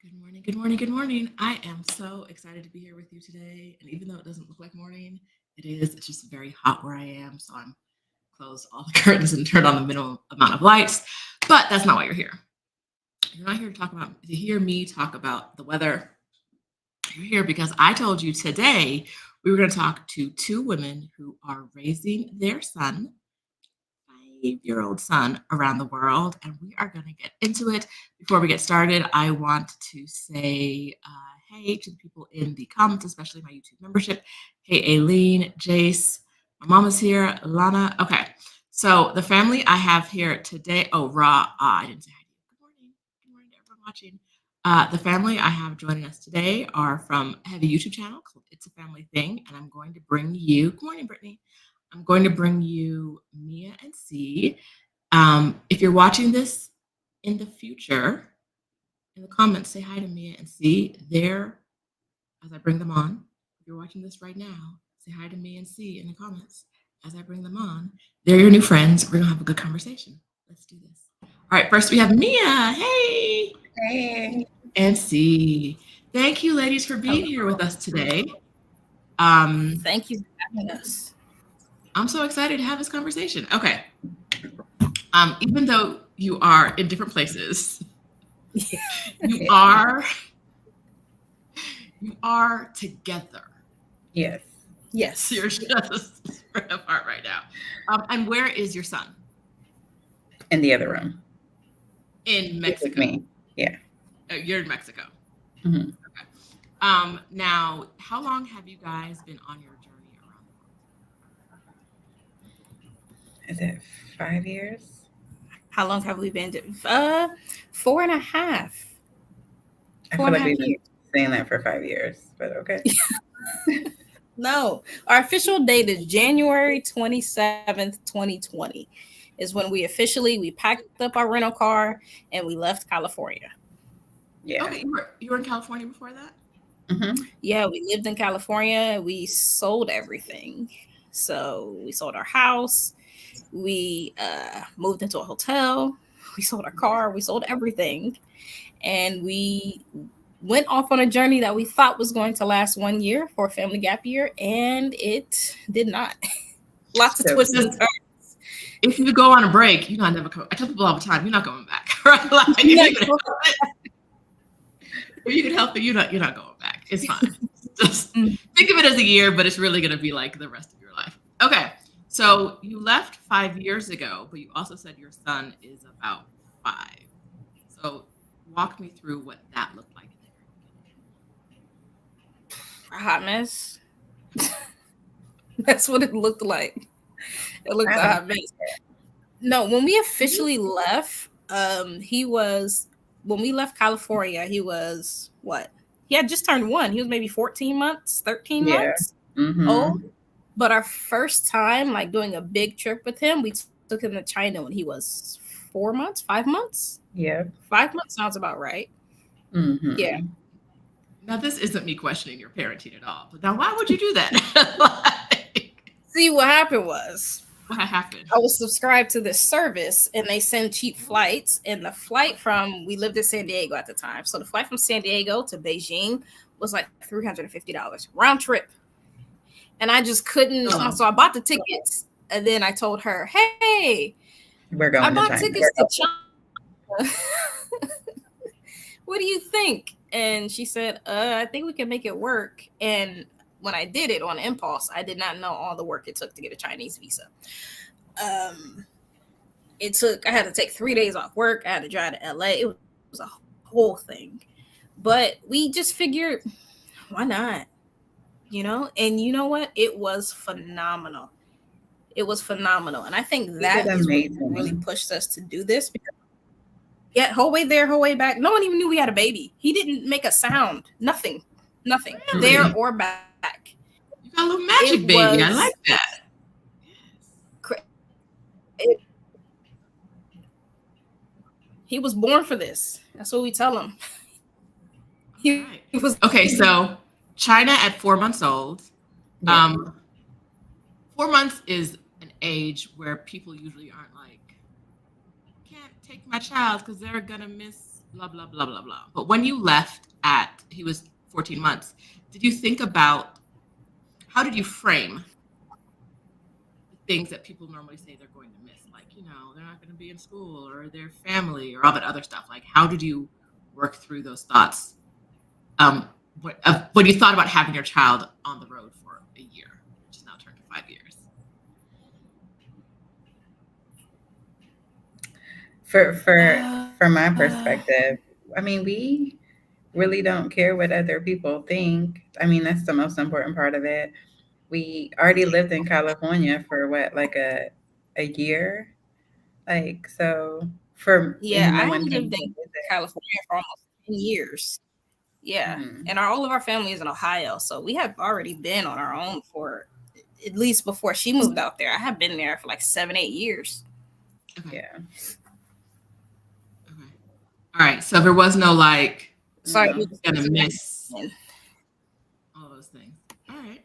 Good morning, good morning, good morning. I am so excited to be here with you today. And even though it doesn't look like morning, it is. It's just very hot where I am. So I'm closed all the curtains and turned on the minimum amount of lights. But that's not why you're here. You're not here to hear me talk about the weather. You're here because I told you today we were going to talk to two women who are raising their son, 5-year-old son, around the world. And we are going to get into it. Before we get started, I want to say hey to the people in the comments, especially my YouTube membership. Hey, Aileen, Jace, my mama's here, Lana. Okay, so the family I have here today. Oh, Ra, I didn't say hi to you. Good morning. Good morning to everyone watching. The family I have joining us today are from I have a YouTube channel called Itzafamilything, and I'm going to bring you. Good morning, Brittany. I'm going to bring you Mea and Cee. If you're watching this in the future, in the comments, say hi to Mea and Cee there as I bring them on. If you're watching this right now, say hi to Mea and Cee in the comments as I bring them on. They're your new friends. We're going to have a good conversation. Let's do this. All right, first we have Mea. Hey. Hey. And Cee. Thank you, ladies, for being here with us today. Thank you for having us. I'm so excited to have this conversation. Okay. Even though you are in different places, you are together. Yes. Yes. You're just spread apart right now. And where is your son? In the other room. In Mexico. With me. Yeah. You're in Mexico. Mm-hmm. Okay. Now, how long have you guys been on your journey around the world? Is it 5 years? How long have we been? 4.5. I feel like we've been saying that for 5 years, but okay. No, our official date is January 27th, 2020 is when we packed up our rental car and we left California. Yeah. Okay, you were in California before that? Mm-hmm. Yeah, we lived in California. We sold everything. So we sold our house. We moved into a hotel. We sold our car. We sold everything. And we went off on a journey that we thought was going to last 1 year for a family gap year, and it did not. Lots of twists and turns. If you go on a break, you're not never coming. I tell people all the time, you're not going back. Right? Like, if you can help it, you're not going back. It's fine. Just think of it as a year, but it's really going to be like the rest of your life. Okay. So you left 5 years ago, but you also said your son is about 5. So walk me through what that looked like. A hot mess. That's what it looked like. It looked like a hot mess. No, when we officially left, when we left California, he was what? He had just turned 1. He was maybe 14 months, 13 months old. But our first time, like doing a big trip with him, we took him to China when he was 4 months, 5 months. Yeah. 5 months sounds about right. Mm-hmm. Yeah. Now, this isn't me questioning your parenting at all. But now, why would you do that? See, what happened was, what happened? I was subscribed to this service, and they send cheap flights. And the flight we lived in San Diego at the time. So the flight from San Diego to Beijing was like $350 round trip. And I just couldn't. So I bought the tickets. And then I told her, hey, we're going I bought tickets to China. What do you think? And she said, I think we can make it work. And when I did it on impulse, I did not know all the work it took to get a Chinese visa. I had to take 3 days off work. I had to drive to LA. It was a whole thing. But we just figured, why not? And you know what? It was phenomenal. It was phenomenal. And I think that is what really pushed us to do this. Because whole way there, whole way back. No one even knew we had a baby. He didn't make a sound. Nothing. Really? There or back. You got a little magic baby. I like that. He was born for this. That's what we tell him. Okay, so China at 4 months old. 4 months is an age where people usually aren't like, can't take my child because they're gonna miss blah, blah, blah, blah, blah. But when you left he was 14 months, did you think about, how did you frame the things that people normally say they're going to miss? Like, they're not going to be in school or their family or all that other stuff. Like, how did you work through those thoughts when you thought about having your child on the road for a year, which is now turned to 5 years? From my perspective, I mean, we really don't care what other people think. I mean, that's the most important part of it. We already lived in California for what, like a year? Like, so Yeah, and no I one came lived to in visit. California for almost 10 years. Yeah. Mhm. And all of our family is in Ohio. So we have already been on our own for at least before she moved out there. I have been there for like 7, 8 years. Okay. Yeah. Okay. All right. So there was no like, Sorry, No. gonna miss all those things. All right.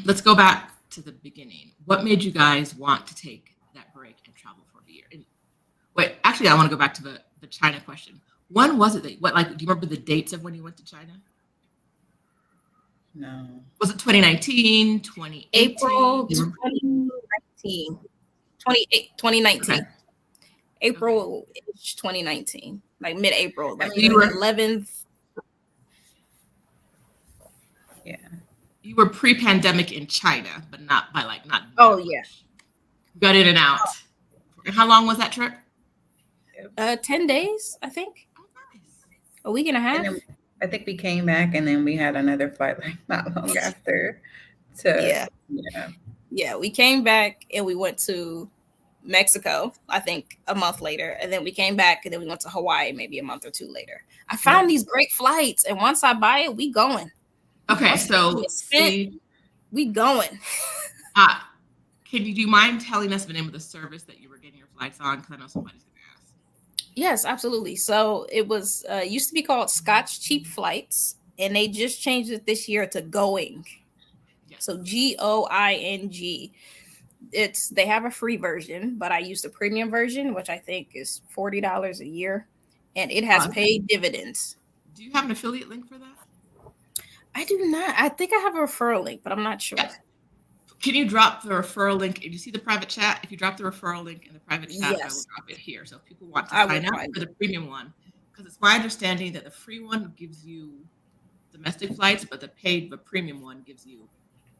Let's go back to the beginning. What made you guys want to take that break and travel for a year? And wait, actually, I want to go back to the China question. When was it that, do you remember the dates of when you went to China? No. Was it 2019, 2018? April Do you remember? 2019. 2019. Okay. April 2019. Like mid-April. Like mean, you were 11th. Yeah. You were pre-pandemic in China, but not by not. Oh, yeah. You got in and out. And how long was that trip? 10 days, I think. Oh, nice. A week and a half. And then I think we came back and then we had another flight like not long after to Yeah, we came back and we went to Mexico, I think a month later. And then we came back and then we went to Hawaii maybe a month or two later. I found these great flights. And once I buy it, we going. Okay, so we going. Do you mind telling us the name of the service that you were getting your flights on? Because I know somebody's going to ask. Yes, absolutely. So it was used to be called Scotch Cheap Flights, and they just changed it this year to Going. Yes. So Going. They have a free version, but I used the premium version, which I think is $40 a year, and it has paid dividends. Do you have an affiliate link for that? I do not. I think I have a referral link, but I'm not sure. Yes. Can you drop the referral link? If you see the private chat, if you drop the referral link in the private chat, I will drop it here. So if people want to sign up for the premium one, because it's my understanding that the free one gives you domestic flights, but the premium one gives you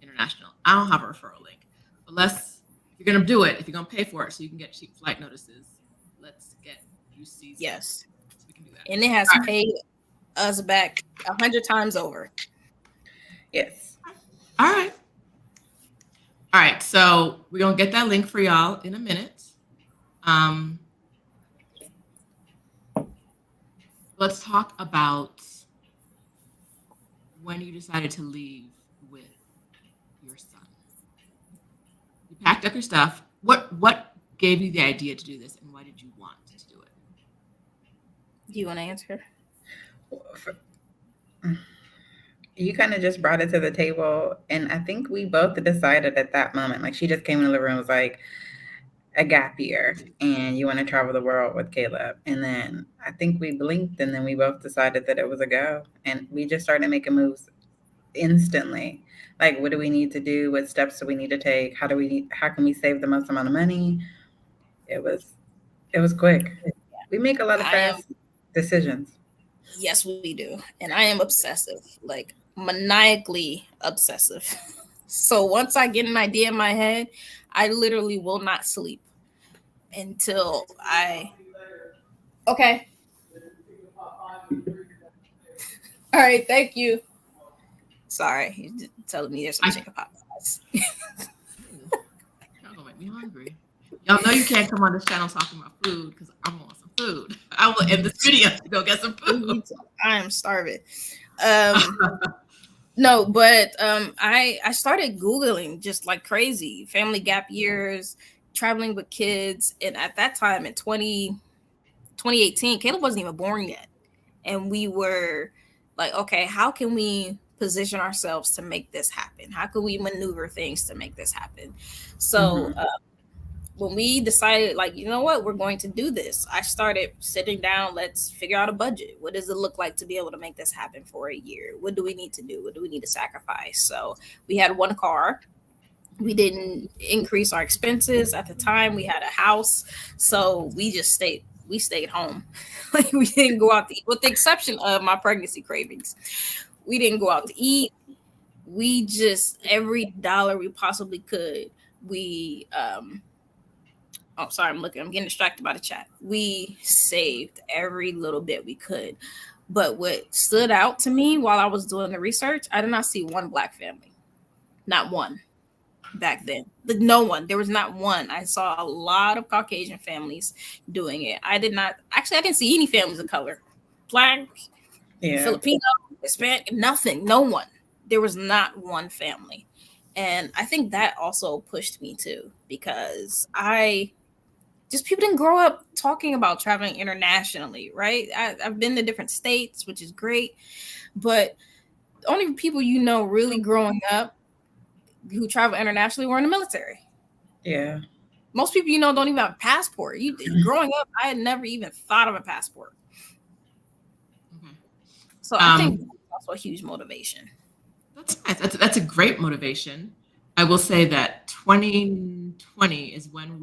international. I don't have a referral link. But if you're going to do it, if you're going to pay for it so you can get cheap flight notices, let's get UCs. Yes. So we can do that. And it has paid us back 100 times over. Yes. All right. So we're going to get that link for y'all in a minute. Let's talk about when you decided to leave with your son. You packed up your stuff. What gave you the idea to do this, and why did you want to do it? Do you want to answer? You kind of just brought it to the table, and I think we both decided at that moment, like she just came in the living room and was like, a gap year, and you want to travel the world with Caleb. And then I think we blinked, and then we both decided that it was a go, and we just started making moves instantly. Like, what do we need to do? What steps do we need to take? How can we save the most amount of money? It was quick. We make a lot of fast decisions. Yes, we do. And I am obsessive, like maniacally obsessive. So once I get an idea in my head, I literally will not sleep until Okay. All right, thank you. Sorry, he's telling me there's some chicken pot pies. Y'all gonna make me hungry. Y'all know you can't come on this channel talking about food because I want some food. I will end this video to go get some food. I am starving. No, but I started Googling just like crazy, family gap years, traveling with kids. And at that time in 2018, Caleb wasn't even born yet. And we were like, okay, how can we position ourselves to make this happen? How can we maneuver things to make this happen? So when we decided, like, you know what, we're going to do this, I started sitting down. Let's figure out a budget. What does it look like to be able to make this happen for a year? What do we need to do? What do we need to sacrifice? So we had one car. We didn't increase our expenses at the time. We had a house, so we just stayed. We stayed home. Like, we didn't go out to eat, with the exception of my pregnancy cravings. We didn't go out to eat. We just, every dollar we possibly could, we oh, sorry, I'm getting distracted by the chat. We saved every little bit we could. But what stood out to me while I was doing the research, I did not see one Black family. Not one back then. No one. There was not one. I saw a lot of Caucasian families doing it. I didn't see any families of color. Black, Filipino, Hispanic, nothing. No one. There was not one family. And I think that also pushed me too, because people didn't grow up talking about traveling internationally, right? I've been to different states, which is great, but the only people really growing up who travel internationally were in the military. Yeah. Most people don't even have a passport. Growing up, I had never even thought of a passport. Okay. So I think that's also a huge motivation. That's nice. That's a great motivation. I will say that 2020 is when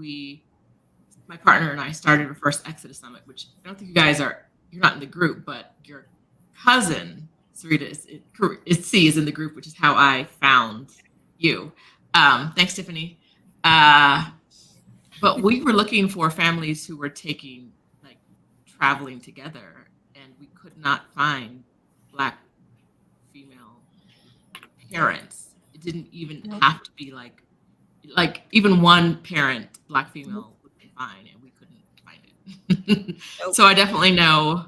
my partner and I started our first Exodus Summit, which I don't think you're not in the group, but your cousin, Sarita, is in the group, which is how I found you. Thanks, Tiffany. But we were looking for families who were traveling together, and we could not find Black female parents. It didn't even have to be like even one parent, Black female, would be fine, and we couldn't find it. Nope. So I definitely know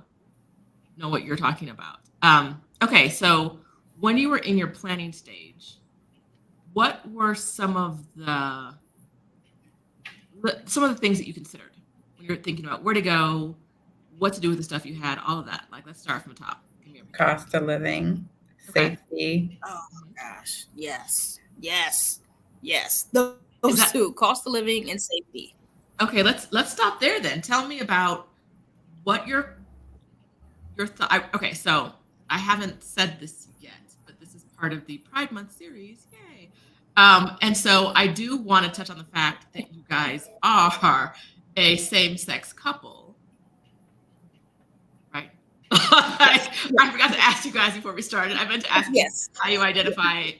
what you're talking about. Okay, so when you were in your planning stage, what were some of the things that you considered when you're thinking about where to go, what to do with the stuff you had, all of that? Like, let's start from the top. Cost of living, safety. Oh my gosh. Yes. Those two, cost of living and safety. Okay, let's stop there then. Tell me about what your thought. Okay, so I haven't said this yet, but this is part of the Pride Month series. Yay! And so I do want to touch on the fact that you guys are a same-sex couple, right? I forgot to ask you guys before we started. I meant to ask you how you identify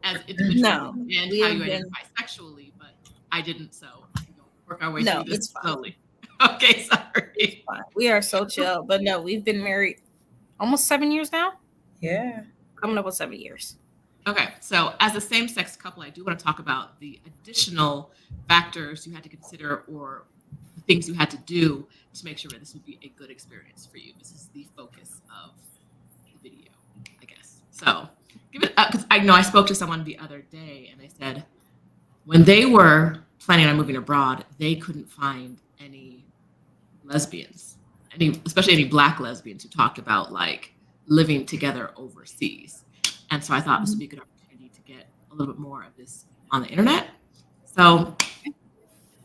as individuals and how you identify sexually, but I didn't. So we'll work our way through this slowly. Okay, sorry. We are so chill, but no, we've been married almost 7 years now. Yeah, coming up with 7 years. Okay, so as a same-sex couple, I do want to talk about the additional factors you had to consider or the things you had to do to make sure that this would be a good experience for you. This is the focus of the video, I guess. So give it up, because I know I spoke to someone the other day, and they said when they were planning on moving abroad, they couldn't find any lesbians, especially any Black lesbians who talked about living together overseas. And so I thought this would be a good opportunity to get a little bit more of this on the internet. So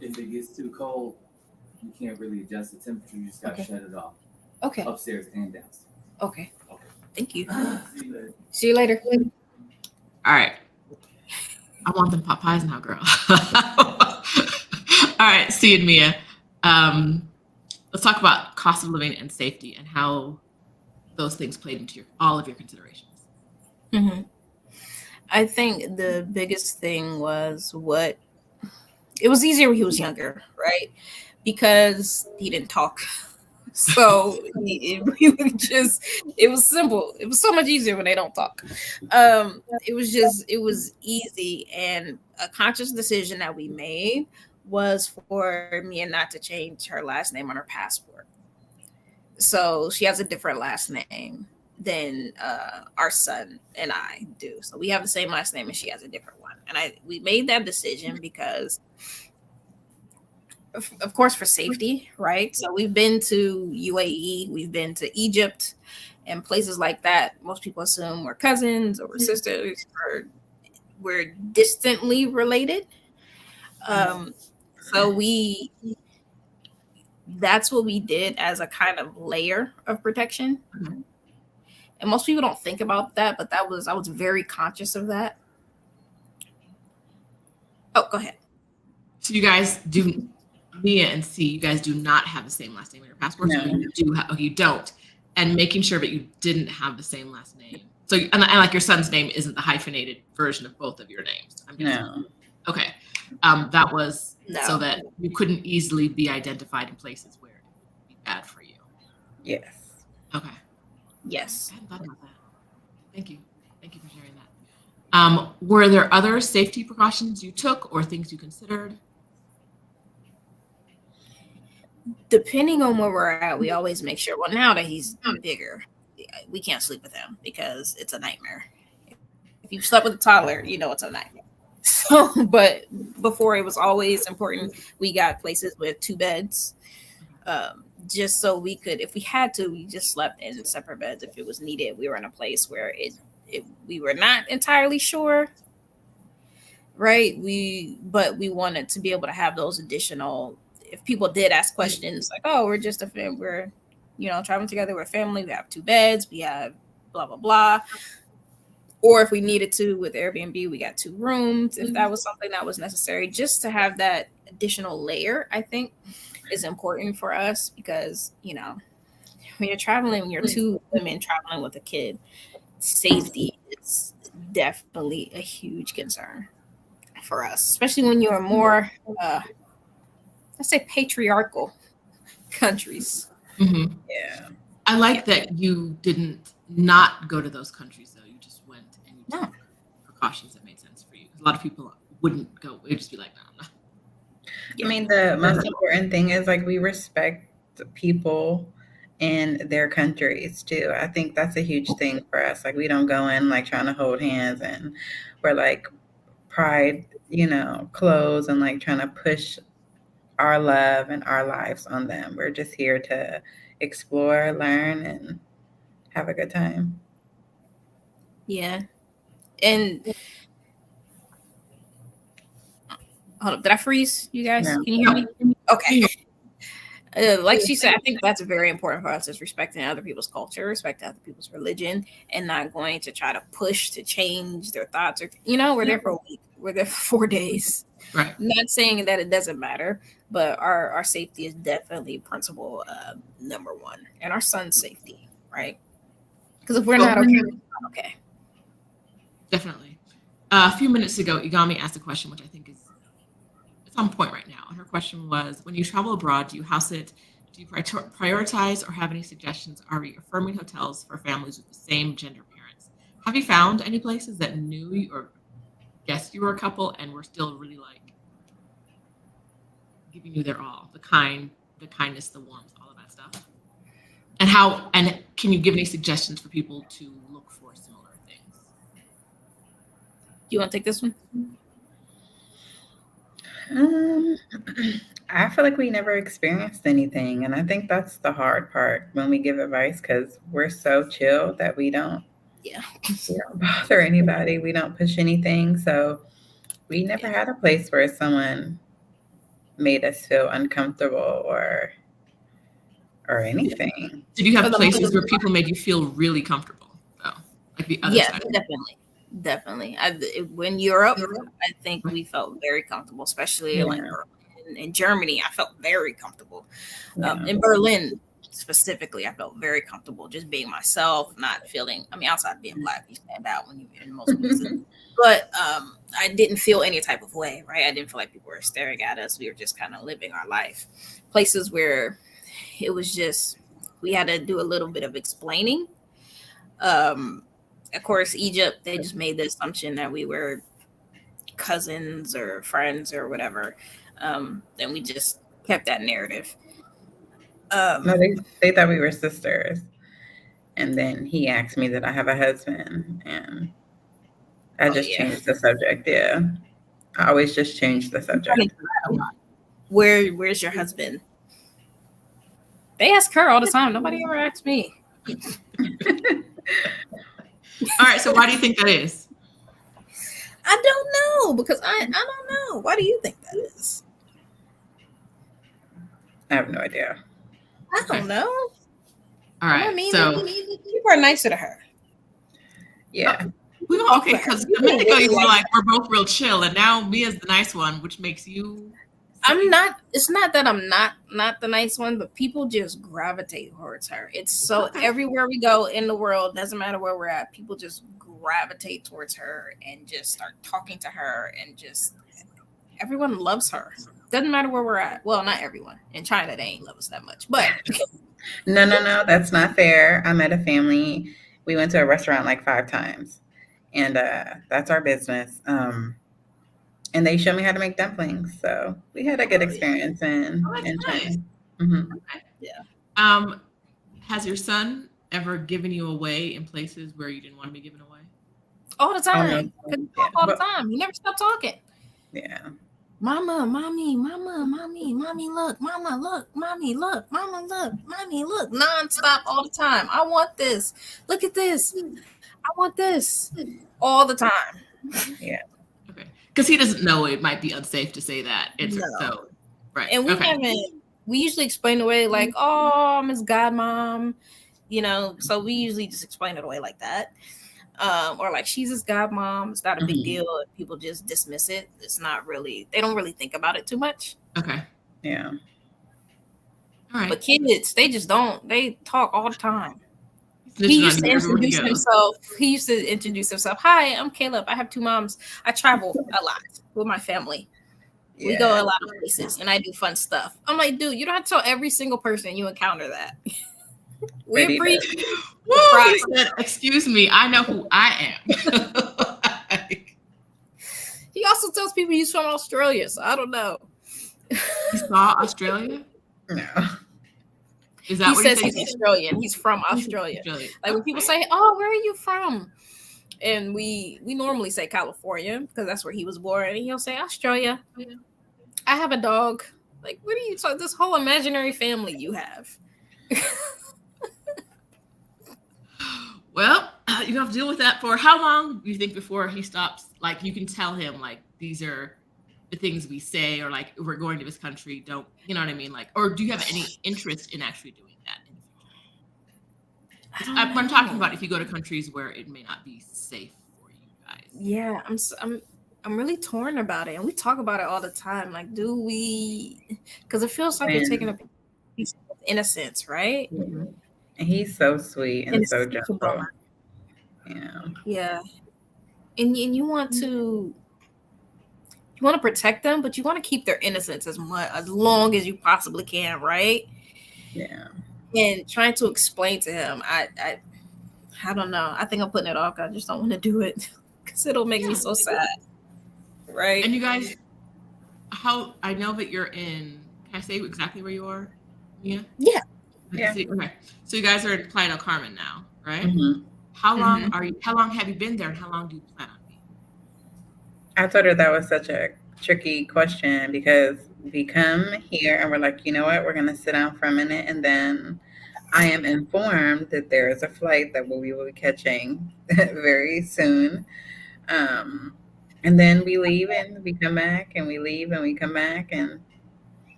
if it gets too cold, you can't really adjust the temperature. You just got to shut it off. Okay. Upstairs and downstairs. Okay. Thank you. See you later. All right. I want them pot pies now, girl. All right, see you, Mea. Let's talk about cost of living and safety and how those things played into all of your considerations. Mm-hmm. I think the biggest thing was it was easier when he was younger, right? Because he didn't talk. So it was simple. It was so much easier when they don't talk. It was easy, and a conscious decision that we made was for Mea not to change her last name on her passport. So she has a different last name than our son and I do. So we have the same last name and she has a different one. And we made that decision because, of course, for safety, right? So we've been to UAE, we've been to Egypt and places like that. Most people assume we're cousins or we're sisters or we're distantly related. So that's what we did as a kind of layer of protection. Mhm. And most people don't think about that, but I was very conscious of that. Oh, go ahead. So you guys do, Mea and C, you guys do not have the same last name on your passports? No. Or you do okay, you don't. And making sure that you didn't have the same last name. So, and like your son's name isn't the hyphenated version of both of your names. I'm guessing. No. Okay. That was No. so that you couldn't easily be identified in places where it would be bad for you. Yes. Okay. Yes. I hadn't thought about that. Thank you. Thank you for sharing that. Were there other safety precautions you took or things you considered? Depending on where we're at, we always make sure. Well, now that he's bigger, we can't sleep with him because it's a nightmare. If you slept with a toddler, you know it's a nightmare. So, but before it was always important. We got places with 2 beds, just so we could, if we had to, we just slept in separate beds if it was needed. We were in a place where we were not entirely sure, right? But we wanted to be able to have those additional. If people did ask questions like, "Oh, we're just a family, we're traveling together, we're a family, we have 2 beds, we have blah blah blah." Or if we needed to with Airbnb, we got 2 rooms. If that was something that was necessary, just to have that additional layer, I think is important for us because, when you're traveling, when you're 2 women traveling with a kid, safety is definitely a huge concern for us, especially when you're more, let's say, patriarchal countries. Mm-hmm. Yeah. I like that you didn't not go to those countries, though. You just went and you took precautions that made sense for you. A lot of people wouldn't go. They'd just be like, no. I mean, the most important thing is like we respect people in their countries too. I think that's a huge thing for us. Like we don't go in like trying to hold hands and we're like pride, clothes and like trying to push our love and our lives on them. We're just here to explore, learn, and have a good time. Yeah. And hold up, did I freeze you guys? No. Can you hear me? Okay. Like she said, I think that's very important for us is respecting other people's culture, respecting other people's religion, and not going to try to push to change their thoughts. Or we're there for a week. We're there for 4 days. Right. Not saying that it doesn't matter, but our safety is definitely principle number 1, and our son's safety, right? Because if we're not okay, we're not okay. Definitely. A few minutes ago, Igami asked a question, which I think it's on point right now. And her question was, when you travel abroad, do you house it? Do you prioritize or have any suggestions? Are we affirming hotels for families with the same gender parents? Have you found any places that knew you or guessed you were a couple and were still really like giving you their all, the kindness, the warmth, all of that stuff? And can you give any suggestions for people to look for similar things? Do you want to take this one? I feel like we never experienced anything, and I think that's the hard part when we give advice because we're so chill that we don't bother anybody. We don't push anything, so we never had a place where someone made us feel uncomfortable or anything. Did you have places where people made you feel really comfortable, though? Like the other side? Definitely. When Europe, I think we felt very comfortable, especially like in Germany. I felt very comfortable. In Berlin, specifically, I felt very comfortable just being myself, not feeling. I mean, outside being Black, you stand out when you're in most places. But I didn't feel any type of way, right? I didn't feel like people were staring at us. We were just kind of living our life. Places where it was just we had to do a little bit of explaining. Of course, Egypt, they just made the assumption that we were cousins or friends or whatever. And we just kept that narrative. No, they thought we were sisters. And then he asked me that I have a husband. And I just changed the subject. Yeah. I always just change the subject. Where's your husband? They ask her all the time. Nobody ever asks me. All right, so why do you think that is? I don't know because I don't know. Why do you think that is? I have no idea. I don't know. All right. I mean, so people are nicer to her. Yeah. we go okay because a minute ago you were like we're both real chill, and now Mia's the nice one, which makes you. I'm not. It's not that I'm not the nice one, but people just gravitate towards her. It's so everywhere we go in the world, doesn't matter where we're at, people just gravitate towards her and just start talking to her, and just everyone loves her. Doesn't matter where we're at. Well, not everyone. In China, they ain't love us that much, but No, that's not fair. I met a family. We went to a restaurant like 5 times, and that's our business. And they showed me how to make dumplings, so we had a good experience in China. Nice. Mm-hmm. Okay. Yeah. Has your son ever given you away in places where you didn't want to be given away? All the time. Yeah. All the time. He never stopped talking. Yeah. Mama, mommy, look, mama, look, mommy, look, mama, look, mommy, look, nonstop all the time. I want this. Look at this. I want this all the time. Yeah. Okay. Because he doesn't know it might be unsafe to say that. It's No. so right. And we usually explain away like, oh, I'm his godmom, so we usually just explain it away like that. Or like she's his godmom. It's not a big deal. People just dismiss it. It's not really, they don't really think about it too much. Okay. Yeah. All right. But kids, they just don't, they talk all the time. He used to introduce himself. Hi, I'm Caleb. I have 2 moms. I travel a lot with my family. Yeah. We go a lot of places and I do fun stuff. I'm like, dude, you don't have to tell every single person you encounter that. We appreciate. He said, excuse me, I know who I am. He also tells people he's from Australia, so I don't know. He saw Australia? No. Is that he what says he's Australian? He's from Australia. Like when people say, "Oh, where are you from?" and we normally say California because that's where he was born, and he'll say Australia. I have a dog. Like, what are you talking? This whole imaginary family you have. Well, you have to deal with that for how long do you think before he stops? Like, you can tell him, like, these are the things we say, or like, we're going to this country, don't, you know what I mean? Like, or do you have any interest in actually doing that in the future? I'm talking about if you go to countries where it may not be safe for you guys. Yeah, I'm really torn about it, and we talk about it all the time. Like, do we? Because it feels like you're taking a piece of innocence, right? Mm-hmm. And he's so sweet and so gentle. Yeah. And you want to protect them, but you want to keep their innocence as long as you possibly can, right? Yeah. And trying to explain to him, I don't know. I think I'm putting it off. I just don't want to do it because it'll make me so sad, right? And you guys, I know that you're in. Can I say exactly where you are? Yeah. Yeah. Yeah. Okay. So you guys are in Playa del Carmen now, right? Mm-hmm. How long are you? How long have you been there, and how long do you plan on being? I told her that was such a tricky question because we come here and we're like, you know what? We're going to sit down for a minute, and then I am informed that there is a flight that we will be catching very soon. And then we leave and we come back, and we leave and we come back, and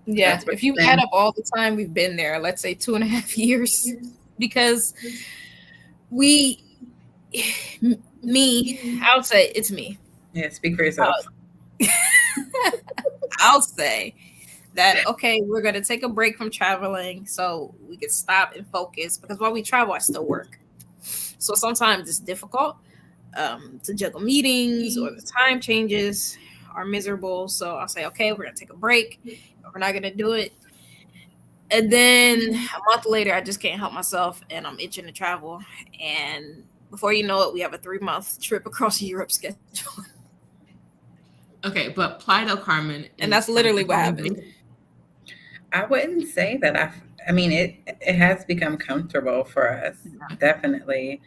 yeah, if you add up all the time we've been there, let's say 2.5 years, because I would say it's me. Yeah, speak for yourself. I'll say that, okay, we're going to take a break from traveling so we can stop and focus, because while we travel, I still work. So sometimes it's difficult to juggle meetings, or the time changes are miserable. So I'll say, okay, we're going to take a break. We're not going to do it. And then a month later, I just can't help myself and I'm itching to travel. And before you know it, we have a 3-month trip across Europe scheduled. Okay, but Playa del Carmen. And that's literally what happened. I wouldn't say that. I mean, it has become comfortable for us, definitely.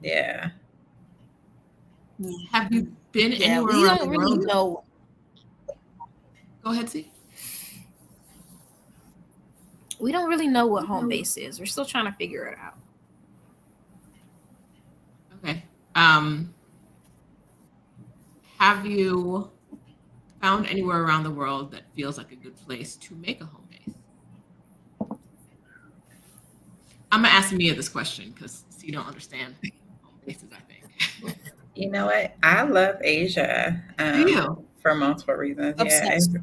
Yeah. Have you been anywhere we around don't the really world? know. Go ahead, see. We don't really know what home base is. We're still trying to figure it out. Okay. Have you found anywhere around the world that feels like a good place to make a home base? I'm gonna ask Mia this question because you don't understand home bases, I think. You know what? I love Asia Do you? for multiple reasons. Yeah, Obsessed.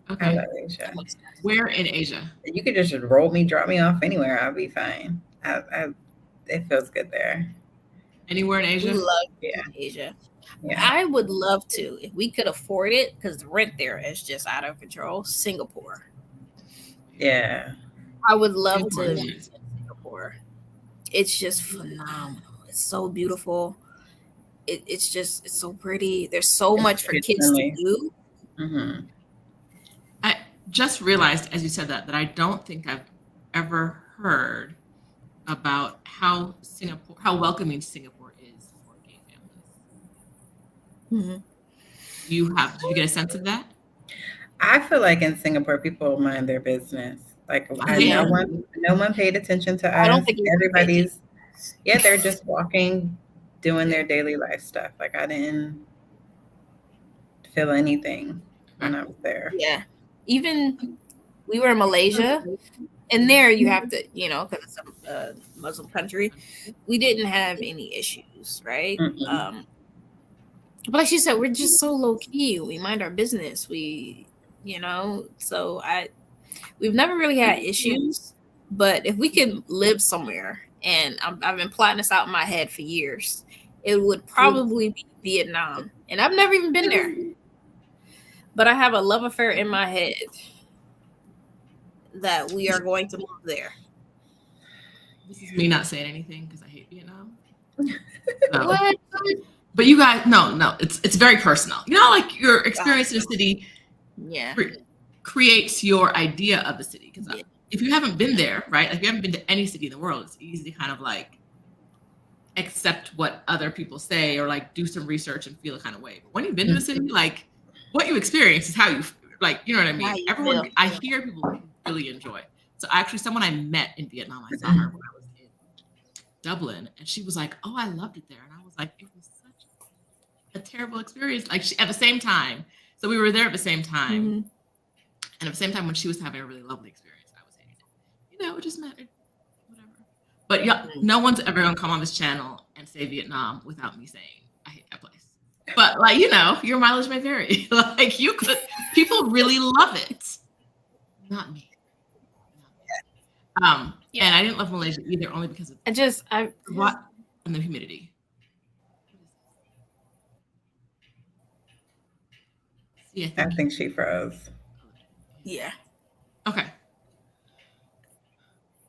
I Okay. love Asia. I'm obsessed. Where in Asia? You could just drop me off anywhere. I'll be fine. It feels good there. Anywhere in We Asia? love Yeah. Asia. Yeah. I would love to, if we could afford it, because the rent there is just out of control. Singapore. Yeah. I would love Singapore to is visit nice. Singapore. It's just phenomenal. It's so beautiful. It's so pretty. There's so much for kids to do. Mm-hmm. I just realized as you said that I don't think I've ever heard about how welcoming Singapore is for gay families. Mhm. Did you get a sense of that? I feel like in Singapore, people mind their business. Like Yeah. no one paid attention to us. I don't think Everybody's they're just walking, doing their daily life stuff. Like I didn't feel anything when I was there. Yeah. Even we were in Malaysia, and there you have to, because it's a Muslim country, we didn't have any issues, right? Mm-mm. But like she said, we're just so low key. We mind our business. So we've never really had issues. But if we could live somewhere, and I've been plotting this out in my head for years, it would probably be Vietnam. And I've never even been there. But I have a love affair in my head that we are going to move there. This is me not saying anything because I hate Vietnam. What? But you guys, no, it's very personal. Like your experience in a city creates your idea of the city. Because if you haven't been there, right? Like if you haven't been to any city in the world, it's easy to kind of like accept what other people say or like do some research and feel a kind of way. But when you've been to a city, like what you experience is how you like. You know what I mean? Everyone, I hear people really enjoy. So actually, someone I met in Vietnam, I saw her when I was in Dublin, and she was like, "Oh, I loved it there," and I was like, "It was such a terrible experience." Like at the same time, so we were there at the same time, and at the same time, when she was having a really lovely experience, I was hating it. It just mattered, whatever. But yeah, no one's ever gonna come on this channel and say Vietnam without me saying I hate that place. But like your mileage may vary. Like people really love it, not me. And I didn't love Malaysia either, only because of what and the humidity. See, I think she froze. Yeah. Okay.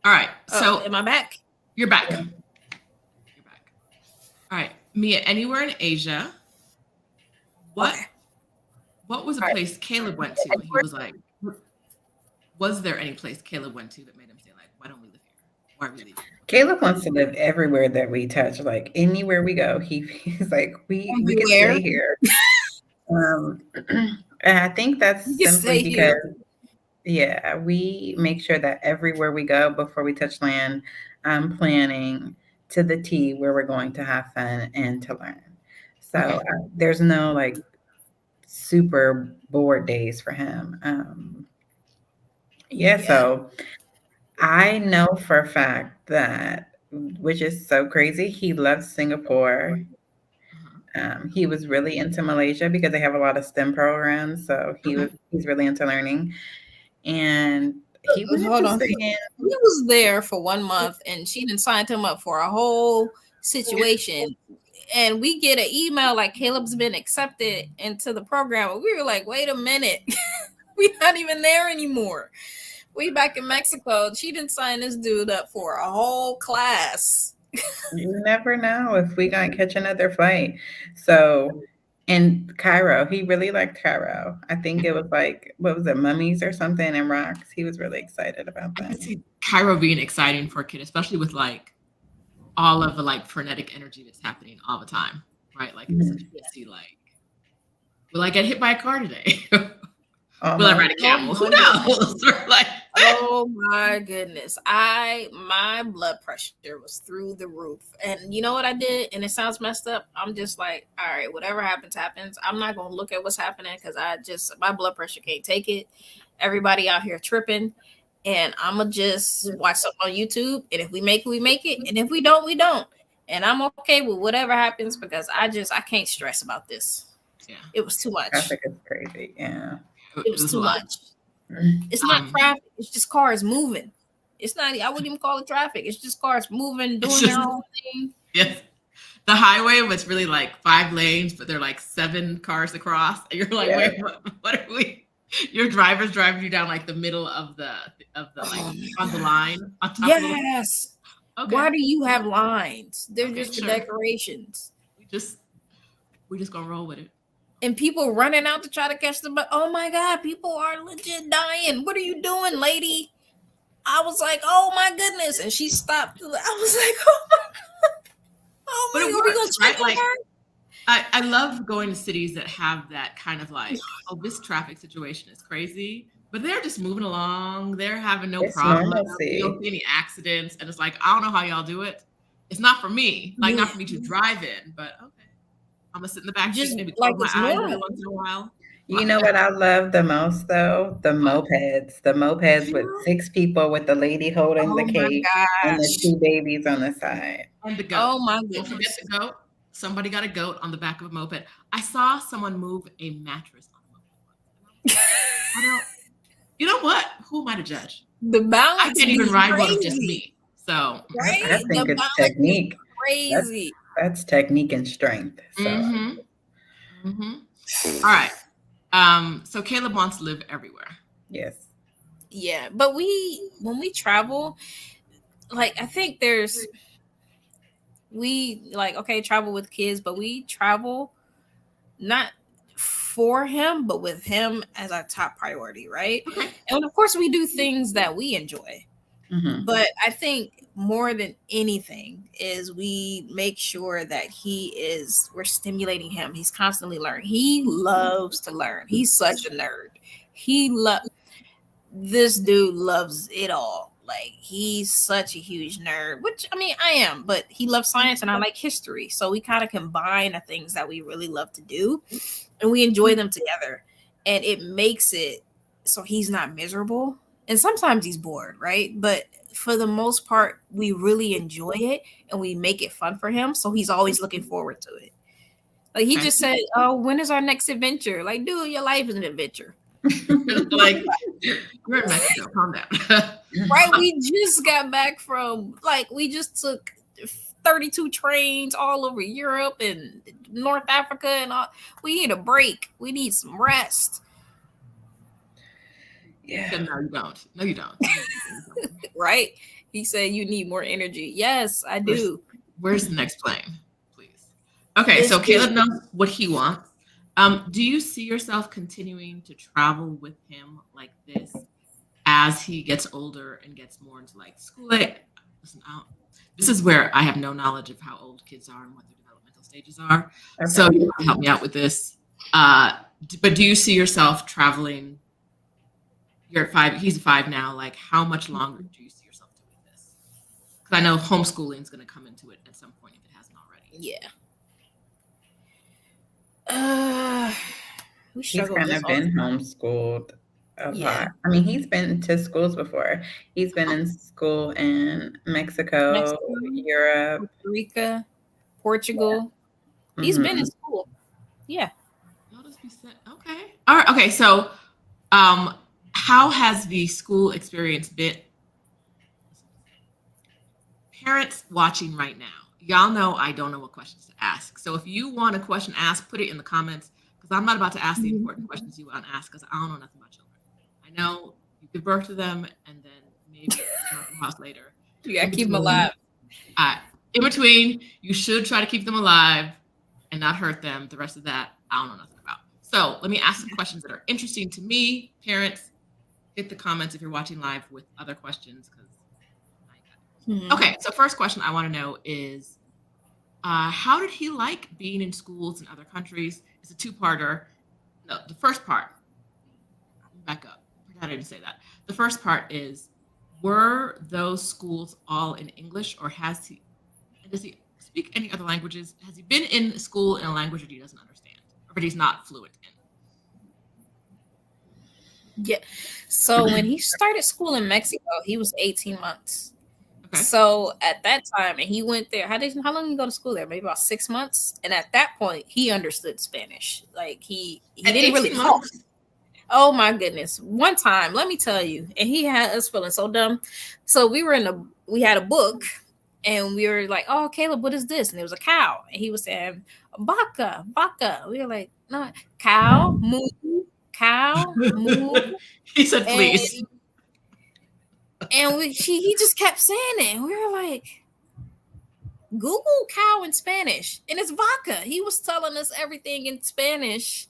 All right. So am I back? You're back. Yeah. You're back. All right, Mea. Anywhere in Asia? What was a place Caleb went to? And he was like, was there any place Caleb went to that made him say like, why don't we live here? Why are we leaving? Caleb wants to live everywhere that we touch. Like anywhere we go, he's like, we can stay here. And I think that's simply because, we make sure that everywhere we go before we touch land, I'm planning to the T where we're going to have fun and to learn. So there's no like super bored days for him. So I know for a fact that, which is so crazy, he loves Singapore. He was really into Malaysia because they have a lot of STEM programs. So he's really into learning. And he was He was there for 1 month and she didn't sign him up for a whole situation. And we get an email like Caleb's been accepted into the program. And we were like, wait a minute. We're not even there anymore. We back in Mexico. She didn't sign this dude up for a whole class. You never know if we gonna catch another flight. So in Cairo, he really liked Cairo. I think it was like, what was it, mummies or something and rocks. He was really excited about that. I can see Cairo being exciting for a kid, especially with like all of the like frenetic energy that's happening all the time, right? Like it's such a see like, will I get hit by a car today? Will I ride a camel? Who knows? Or like, Oh my goodness. My blood pressure was through the roof. And you know what I did? And it sounds messed up. I'm just like, all right, whatever happens, happens. I'm not gonna look at what's happening because my blood pressure can't take it. Everybody out here tripping. And I'ma just watch something on YouTube. And if we make it, we make it. And if we don't, we don't. And I'm okay with whatever happens because I can't stress about this. Yeah. It was too much. Traffic is crazy. Yeah. It was too much. It's not traffic. It's just cars moving. It's not. I wouldn't even call it traffic. It's just cars moving, doing their own thing. Yes. The highway was really like 5 lanes, but they're like 7 cars across. And you're like, wait, what are we? Your driver's driving you down like the middle of the like on the line. On top Yes. Of okay. Why do you have lines? They're just the decorations. We just gonna roll with it. And people running out to try to catch them, but oh my God, people are legit dying. What are you doing, lady? I was like, oh my goodness. And she stopped. I was like, oh my God. Oh my God. Works, we gonna check right? her? I love going to cities that have that kind of like, oh, this traffic situation is crazy, but they're just moving along. They're having no problem. You don't see any accidents. And it's like, I don't know how y'all do it. It's not for me, like not for me to drive in, but okay. I'm gonna sit in the back seat, maybe close my eyes every once in a while. You know what I love the most though? The mopeds. The mopeds with 6 people with the lady holding the cake and the 2 babies on the side. And the goat. Oh my goodness. Don't forget the goat. Somebody got a goat on the back of a moped. I saw someone move a mattress on a moped. You know what? Who am I to judge? The balance. I can't even ride one, just me. So right? I think it's technique. Crazy. That's technique and strength. So. All right. So Caleb wants to live everywhere. Yes. Yeah, but when we travel, like I think travel with kids, but we travel not for him, but with him as our top priority, right? Okay. And of course, we do things that we enjoy. Mm-hmm. But I think more than anything is we make sure that we're stimulating him. He's constantly learning. He loves to learn. He's such a nerd. This dude loves it all. Like he's such a huge nerd, which I mean, I am, but he loves science and I like history. So we kind of combine the things that we really love to do and we enjoy them together. And it makes it so he's not miserable. And sometimes he's bored, right? But for the most part, we really enjoy it and we make it fun for him. So he's always looking forward to it. Like he just said, oh, when is our next adventure? Like, dude, your life is an adventure. Like, we're in Mexico, calm down. Right? We just got back we just took 32 trains all over Europe and North Africa and all. We need a break. We need some rest. Yeah. No, you don't. Right? He said you need more energy. Yes, I do. Where's the next plane, please? Okay, so Caleb knows what he wants. Do you see yourself continuing to travel with him like this as he gets older and gets more into like school? Listen, this is where I have no knowledge of how old kids are and what their developmental stages are. Okay. So you can help me out with this. But do you see yourself traveling? You're at 5. He's 5 now. Like, how much longer do you see yourself doing this? Because I know homeschooling is going to come into it at some point if it hasn't already. Yeah. He's kind of been homeschooled a lot. I mean, he's been to schools before. He's been in school in Mexico, Europe, Costa Rica, Portugal. Yeah. He's been in school. Yeah. Okay. All right. Okay. So, how has the school experience been? Parents watching right now, y'all know I don't know what questions to ask. So if you want a question asked, put it in the comments because I'm not about to ask the important questions you want to ask because I don't know nothing about children. I know you give birth to them and then maybe out the house later. You gotta keep them alive. In between, you should try to keep them alive and not hurt them. The rest of that, I don't know nothing about. So let me ask some questions that are interesting to me, parents. Hit the comments if you're watching live with other questions. Okay, so first question I want to know is, how did he like being in schools in other countries? It's a 2-parter. No, the first part, back up. I didn't say that. The first part is, were those schools all in English, or does he speak any other languages? Has he been in school in a language that he doesn't understand, or that he's not fluent in? Yeah. So when he started school in Mexico, he was 18 months. Okay. So at that time, and he went there. How long did he go to school there? Maybe about 6 months. And at that point, he understood Spanish. Like he At didn't really 18 talk. months? Oh my goodness! One time, let me tell you, and he had us feeling so dumb. So we had a book, and we were like, "Oh, Caleb, what is this?" And it was a cow, and he was saying, "Vaca, vaca." We were like, "No, cow, moo, cow, moo." He said, And please. he just kept saying it. And we were like, Google cow in Spanish, and it's vaca. He was telling us everything in Spanish,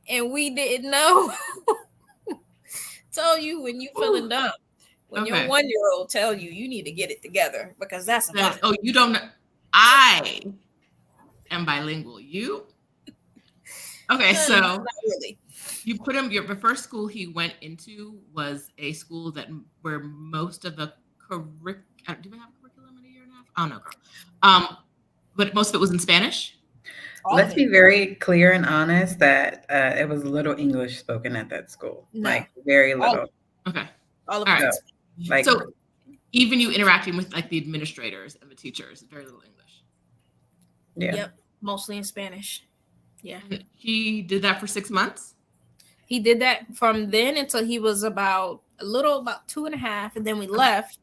and we didn't know. Tell you when you feeling dumb. When your Okay. 1-year-old tell you you need to get it together, because that's a That, fun. you don't know. I am bilingual. You? Okay, so Not really. you put him. The first school he went into was a school where most of the do we have a curriculum in a year and a half? I don't know, girl. But most of it was in Spanish. Let's be very clear and honest that it was little English spoken at that school. No. Like very little. Okay. All of All right. it. Like So even you interacting with like the administrators and the teachers, very little English. yeah. Yep. Mostly in Spanish. Yeah. And he did that for 6 months. He did that from then until he was about 2.5, and then we left.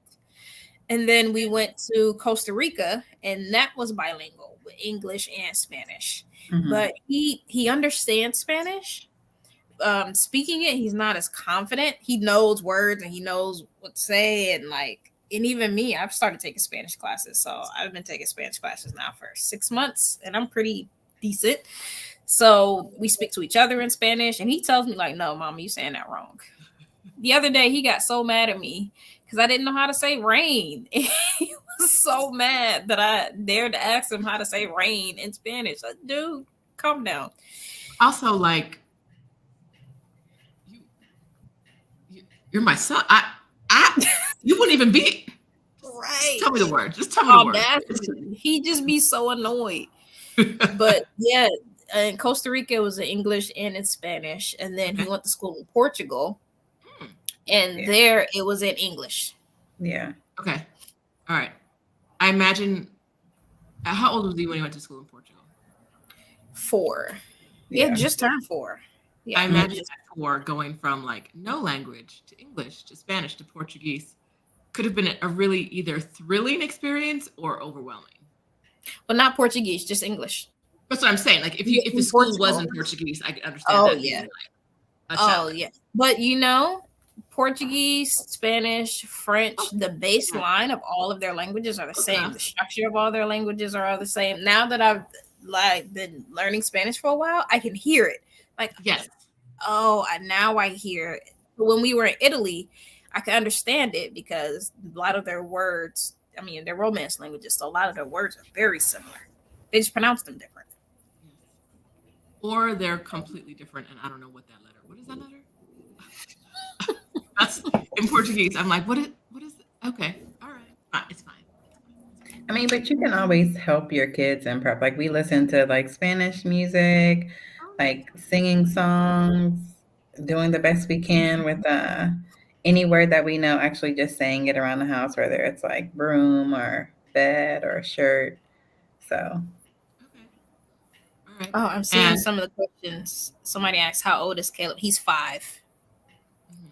And then we went to Costa Rica, and that was bilingual with English and Spanish. Mhm. But he understands Spanish. Speaking it, he's not as confident. He knows words and he knows what to say, and even me, I've started taking Spanish classes. So I've been taking Spanish classes now for 6 months, and I'm pretty decent. So we speak to each other in Spanish, and he tells me like, "No, Mama, you saying that wrong." The other day, he got so mad at me because I didn't know how to say rain. He was so mad that I dared to ask him how to say rain in Spanish. Like, dude, calm down. Also, like you're my son. You wouldn't even be Right. Tell me the word. Just tell me the word. He just be so annoyed. But yeah, in Costa Rica it was in English and in Spanish, and then he went to school in Portugal, and there it was in English. Yeah. Okay. All right. I imagine. How old was he when he went to school in Portugal? 4. Yeah. Yeah, just turned 4. Yeah, I imagine at 4 going from like no language to English to Spanish to Portuguese could have been a really either thrilling experience or overwhelming. Well, not Portuguese, just English. That's what I'm saying. Like if the school was in Portuguese, I could understand. Oh that yeah. being, like, a challenge. Yeah. But Portuguese, Spanish, French, the baseline of all of their languages are the same. The structure of all their languages are all the same. Now that I've been learning Spanish for a while, I can hear it. Like, yes. Oh, now I hear it. When we were in Italy, I could understand it because a lot of their words, they're Romance languages, so a lot of their words are very similar. They just pronounce them different. Or they're completely different, and I don't know what that letter. What is that letter? That's in Portuguese. I'm like, what is it? Okay, all right, it's fine. But you can always help your kids in prep. Like we listen to like Spanish music, like singing songs, doing the best we can with any word that we know, actually just saying it around the house, whether it's like broom or bed or shirt. So. Okay. All right. Oh, I'm seeing some of the questions. Somebody asked, how old is Caleb? He's 5.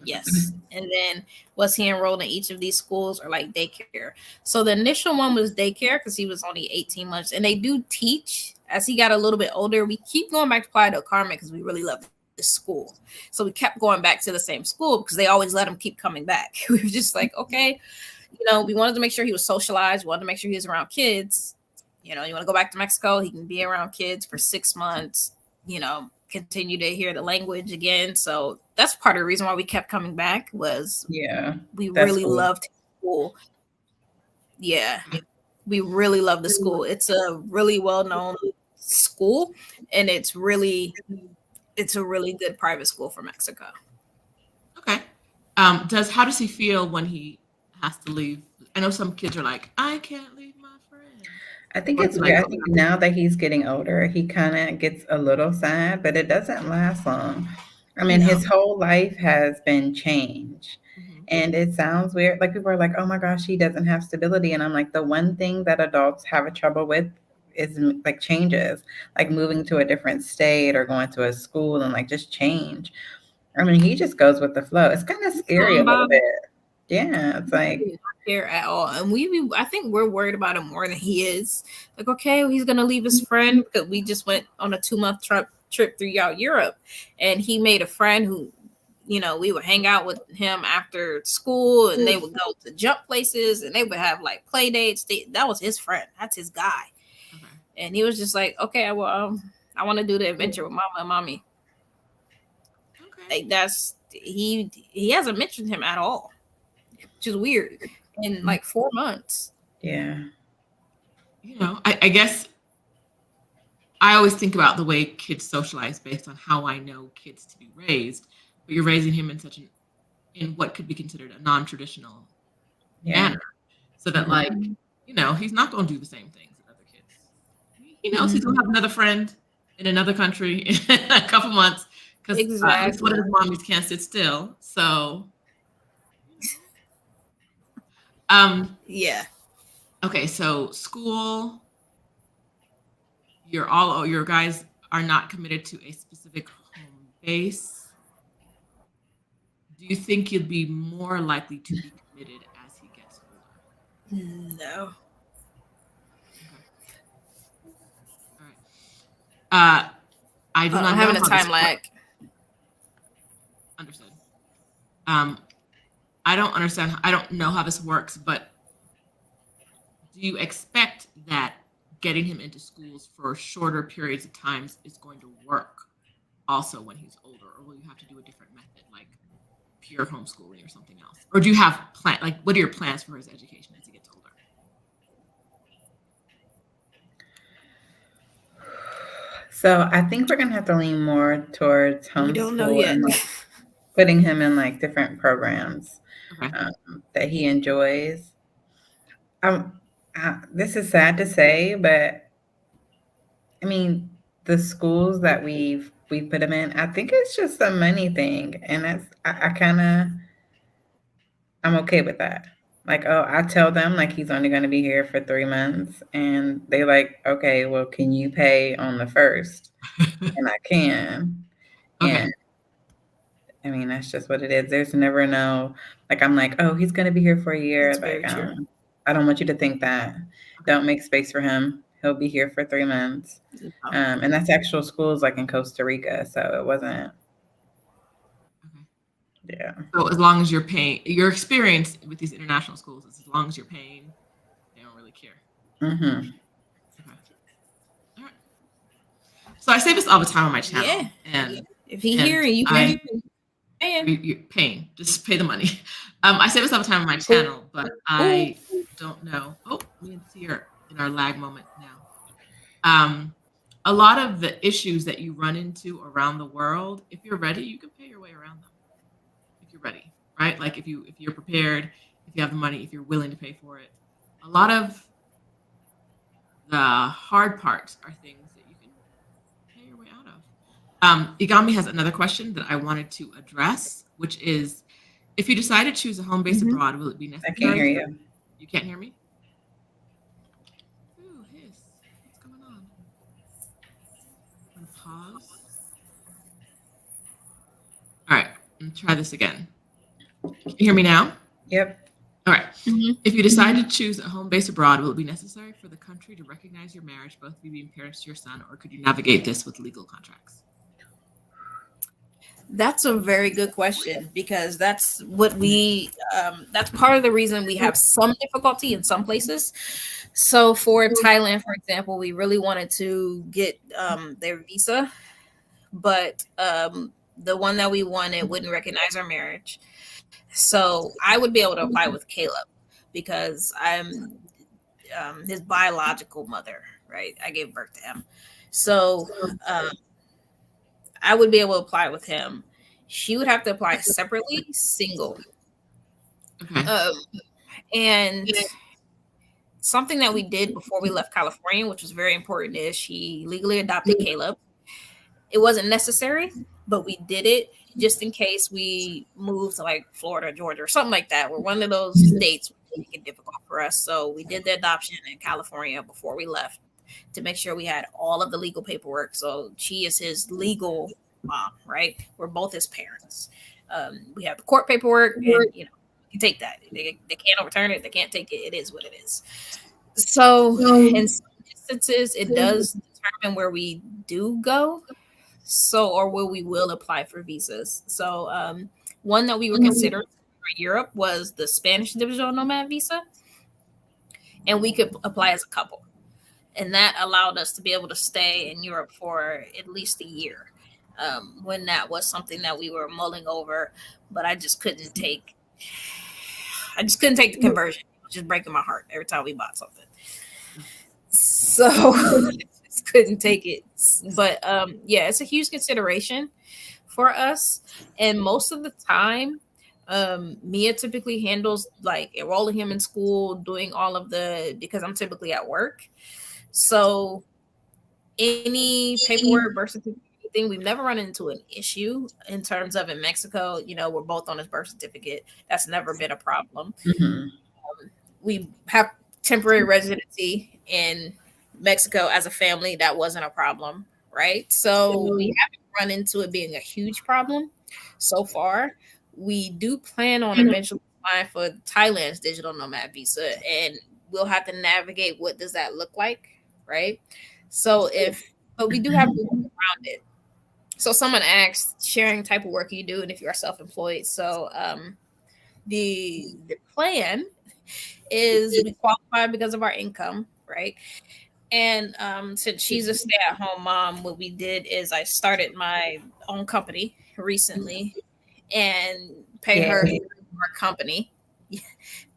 Yes. And then was he enrolled in each of these schools or like daycare? So the initial one was daycare because he was only 18 months. And they do teach as he got a little bit older. We keep going back to Playa del Carmen because we really love the school. So we kept going back to the same school because they always let him keep coming back. We were just like, okay, we wanted to make sure he was socialized. We wanted to make sure he was around kids. You want to go back to Mexico, he can be around kids for 6 months, continue to hear the language again. So that's part of the reason why we kept coming back was we really loved school. Yeah. We really love the school. It's a really well-known school, and it's a really good private school for Mexico. Okay. How does he feel when he has to leave? I know some kids are like, I can't leave my friend. I think Or it's like, weird. I think now that he's getting older, he kind of gets a little sad, but it doesn't last long. I mean, No. his whole life has been changed. mhm. And it sounds weird. Like people are like, oh my gosh, he doesn't have stability. And I'm like, the one thing that adults have a trouble with is like changes, like moving to a different state or going to a school and like just change. I mean, he just goes with the flow. It's kind of scary a little bit. Yeah, it's like, He did not care at all, and I think we're worried about him more than he is. Like, okay, well, he's gonna leave his friend because we just went on a 2-month trip throughout Europe, and he made a friend who, we would hang out with him after school, and they would go to jump places, and they would have like play dates. That was his friend. That's his guy, Okay. and he was just like, okay, well, I want to do the adventure with mama and mommy. Okay. Like he hasn't mentioned him at all, which is weird. In like 4 months. yeah. I guess I always think about the way kids socialize based on how I know kids to be raised, but you're raising him in what could be considered a non-traditional Yeah. manner, so that like he's not going to do the same things that other kids. He knows he's going to have another friend in another country in a couple months because at least one of his mommies can't sit still. So, yeah. Okay, so school. Your guys are not committed to a specific home base. Do you think you'll be more likely to be committed as he gets older? No. Okay. All right. I do not I'm know having a how time this lag. works. Understood. I don't understand. I don't know how this works, but do you expect that getting him into schools for shorter periods of times is going to work also when he's older, or will you have to do a different method, like pure homeschooling or something else? Or do you have what are your plans for his education as he gets older? So I think we're gonna have to lean more towards We don't know homeschool yet. and like putting him in like different programs Okay. that he enjoys. This is sad to say, but I mean, the schools that we put him in, I think it's just a money thing, and I kind of I'm okay with that. Like, oh, I tell them like he's only going to be here for 3 months, and they like, okay, well, can you pay on the first? And I can, Okay. and I mean that's just what it is. There's never no like I'm like, oh, he's going to be here for a year. That's very Like, true. I don't want you to think that. Okay. Don't make space for him. He'll be here for 3 months. And that's actual schools like in Costa Rica. So it wasn't, Okay. yeah. So as long as you're paying, your experience with these international schools is as long as you're paying, they don't really care. Mm-hmm. Okay. All right. So I say this all the time on my channel. Yeah. And if he here and you pay, you're paying, just pay the money. I say this all the time on my channel, but I don't know. Oh, me and T are in our lag moment now. A lot of the issues that you run into around the world, if you're ready, you can pay your way around them. If you're ready, right? Like if you're prepared, if you have the money, if you're willing to pay for it. A lot of the hard parts are things that you can pay your way out of. Igami has another question that I wanted to address, which is, if you decide to choose a home base abroad, will it be necessary? I can't hear you. You can't hear me? Ooh, hiss. What's going on? I'm gonna pause. All right, I'm gonna try this again. Can you hear me now? Yep. All right. If you decide to choose a home base abroad, will it be necessary for the country to recognize your marriage, both of you being parents to your son, or could you navigate this with legal contracts? That's a very good question, because that's what that's part of the reason we have some difficulty in some places. So for Thailand, for example, we really wanted to get their visa, but the one that we wanted wouldn't recognize our marriage. So I would be able to apply with Caleb because I'm his biological mother, right? I gave birth to him. So I would be able to apply with him. She would have to apply separately, single. Okay. And something that we did before we left California, which was very important, is she legally adopted Caleb. It wasn't necessary, but we did it just in case we moved to like Florida, Georgia, or something like that, where one of those states would make it difficult for us. So we did the adoption in California before we left to make sure we had all of the legal paperwork. So she is his legal mom, right? We're both his parents. We have the court paperwork, and you can take that. They can't overturn it. They can't take it. It is what it is. So in some instances, it does determine where we do go. So, or where we will apply for visas. So, one that we were considering for Europe was the Spanish digital nomad visa, and we could apply as a couple, and that allowed us to be able to stay in Europe for at least a year. When that was something that we were mulling over, but I just couldn't take. I just couldn't take the conversion. It was just breaking my heart every time we bought something. So couldn't take it. But yeah, it's a huge consideration for us. And most of the time, Mia typically handles like enrolling him in school, doing all of because I'm typically at work. So any paperwork, birth certificate, anything, we've never run into an issue in terms of in Mexico. We're both on his birth certificate. That's never been a problem. Mm-hmm. We have temporary residency in Mexico as a family. That wasn't a problem, right? So we haven't run into it being a huge problem so far. We do plan on eventually applying for Thailand's digital nomad visa, and we'll have to navigate what does that look like, right? So but we do have to work around it. So someone asked, sharing type of work you do and if you are self-employed. So the plan is we qualify because of our income, right? And since she's a stay-at-home mom, what we did is I started my own company recently and pay her through our company,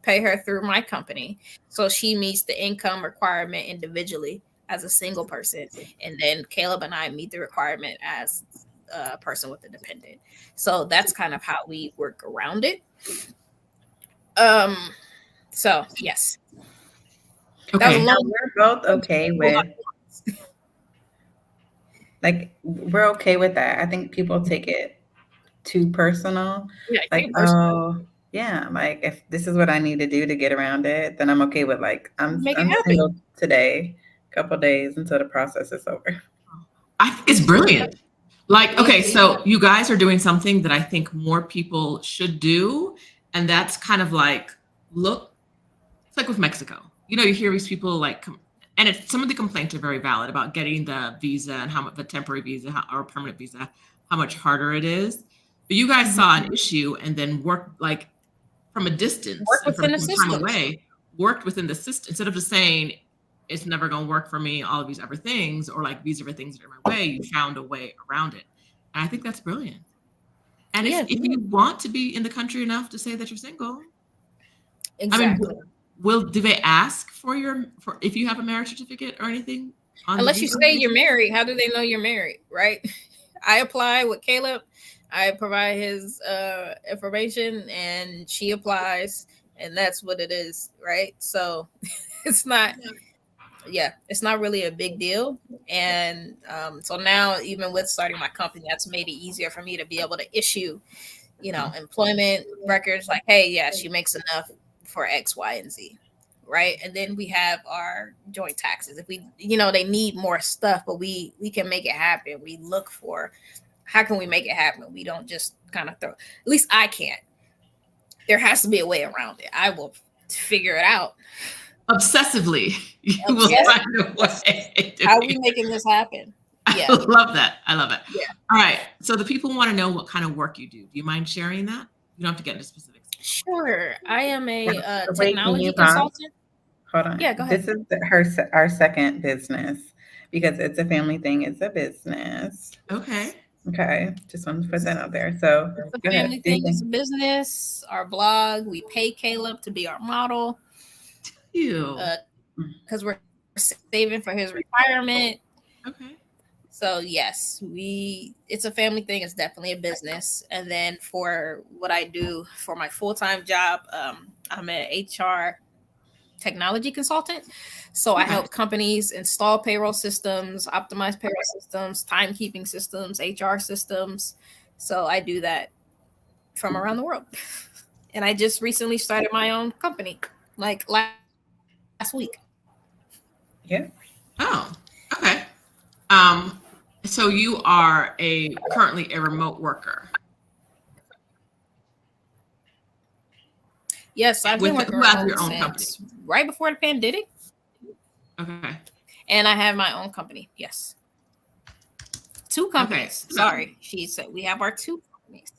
pay her through my company. So she meets the income requirement individually as a single person. And then Caleb and I meet the requirement as a person with a dependent. So that's kind of how we work around it. So yes. Okay. We're both okay with we're okay with that. I think people take it too personal. Yeah, like, oh yeah, like if this is what I need to do to get around it, then I'm okay with I'm single today, a couple days until the process is over. I think it's brilliant. Like, okay, so you guys are doing something that I think more people should do. And that's kind of like, it's like with Mexico. You hear these people and some of the complaints are very valid about getting the visa and how much the temporary visa or permanent visa, how much harder it is. But you guys saw an issue and then worked from a distance, from time away, worked within the system instead of just saying, it's never going to work for me, all of these other things, or these are things that are my way. You found a way around it. And I think that's brilliant. And if you want to be in the country enough to say that you're single, exactly. I mean, do they ask for if you have a marriage certificate or anything? Unless you say you're married, how do they know you're married, right? I apply with Caleb. I provide his information and she applies, and that's what it is, right? So it's not really a big deal. And so now, even with starting my company, that's made it easier for me to be able to issue, employment records like, hey, yeah, she makes enough for X, Y, and Z, right? And then we have our joint taxes. If we, they need more stuff, but we can make it happen. We look for how can we make it happen. We don't just kind of throw. At least I can't. There has to be a way around it. I will figure it out. Obsessively, you will find a way. How are we making this happen? Yeah. I love that. Yeah. All right. So the people want to know what kind of work you do. Do you mind sharing that? You don't have to get into specifics. Sure. I am a technology consultant. Hold on. Yeah, go ahead. This is our second business because it's a family thing. It's a business. Okay. Just wanted to put that out there. So it's a family thing. It's a business. Our blog. We pay Caleb to be our model. Because we're saving for his retirement. Okay. So yes, it's a family thing. It's definitely a business. And then for what I do for my full-time job, I'm an HR technology consultant. So I help companies install payroll systems, optimize payroll systems, timekeeping systems, HR systems. So I do that from around the world. And I just recently started my own company, like last week. Yeah. Oh, okay. So you are currently a remote worker. Yes, I've been working Who has remote your own company? since right before the pandemic, Okay. and I have my own company. Yes, two companies. Okay. Sorry, she said we have our two companies.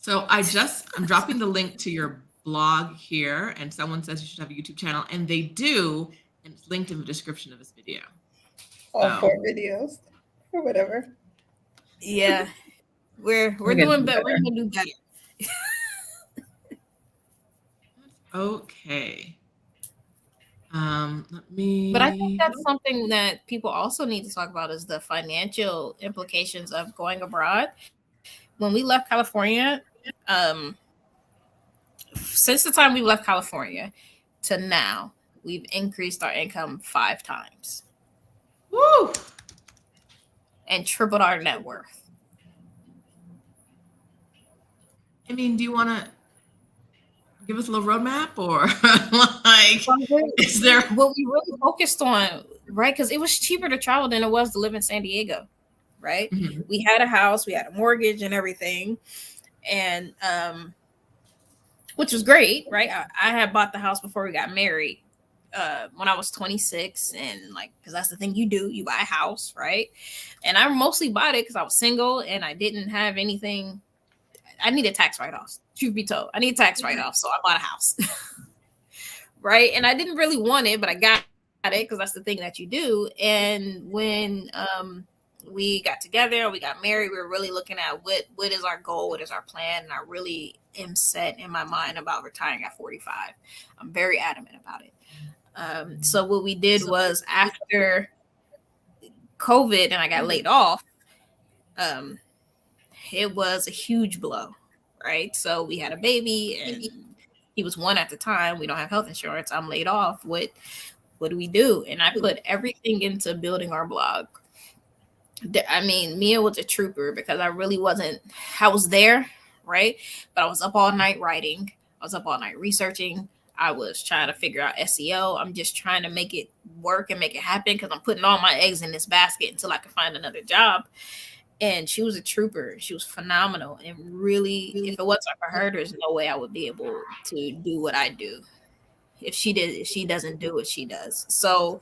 So I'm dropping the link to your blog here, and someone says you should have a YouTube channel, and they do, and it's linked in the description of this video. All So- 4 videos or whatever. Yeah, we're We can doing do better. We're better. gonna do better. Okay. Let me. But I think that's something that people also need to talk about is the financial implications of going abroad. When we left California, since the time we left California to now, we've increased our income 5 times Woo! and tripled our net worth. I mean, do you want to give us a little roadmap, or like, is there? What we really focused on, right? Because it was cheaper to travel than it was to live in San Diego, right? Mhm. We had a house, we had a mortgage and everything, and which was great, right? I had bought the house before we got married, when I was 26, and like, because that's the thing you do, you buy a house, right? And I mostly bought it because I was single and I didn't have anything. I needed tax write-offs. Truth be told, I need tax write-offs, so I bought a house, right? And I didn't really want it, but I got it because that's the thing that you do. And when we got together, we got married, we were really looking at what is our goal, what is our plan, and I really am set in my mind about retiring at 45. I'm very adamant about it. So what we did was after COVID and I got laid off, it was a huge blow, right? So we had a baby and he was 1 at the time. We don't have health insurance. I'm laid off. What do we do? And I put everything into building our blog. I mean, Mea was a trooper because I really wasn't, I was there, right? But I was up all night writing. I was up all night researching. I was trying to figure out SEO. I'm just trying to make it work and make it happen because I'm putting all my eggs in this basket until I can find another job. And she was a trooper. She was phenomenal. And really, if it wasn't for her, there's no way I would be able to do what I do. If she doesn't do what she does. So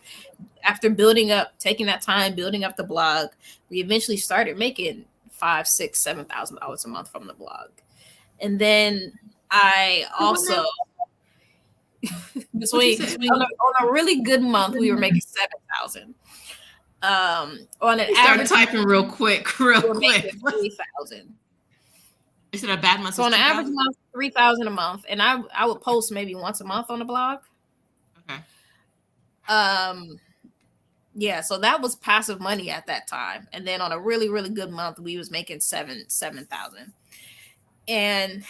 after taking that time, building up the blog, we eventually started making $5,000, $6,000, $7,000 a month from the blog. And then I also, on a really good month, we were making 7,000. On an average, typing real quick. 3,000. Is it a bad month? So on an average month, 3,000 a month, and I would post maybe once a month on the blog. Okay. Yeah, so that was passive money at that time, and then on a really really good month, we was making 7,000. And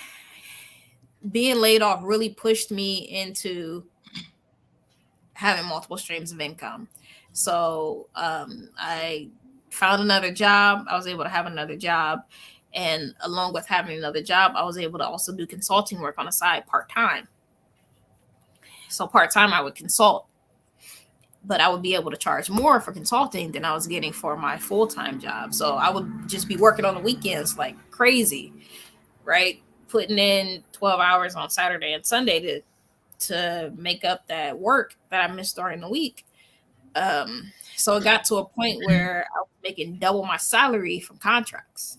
being laid off really pushed me into having multiple streams of income. So I found another job. I was able to have another job. And along with having another job, I was able to also do consulting work on the side part-time. So part-time, I would consult, but I would be able to charge more for consulting than I was getting for my full-time job. So I would just be working on the weekends like crazy, right? Putting in 12 hours on Saturday and Sunday to make up that work that I missed during the week. So it got to a point where I was making double my salary from contracts.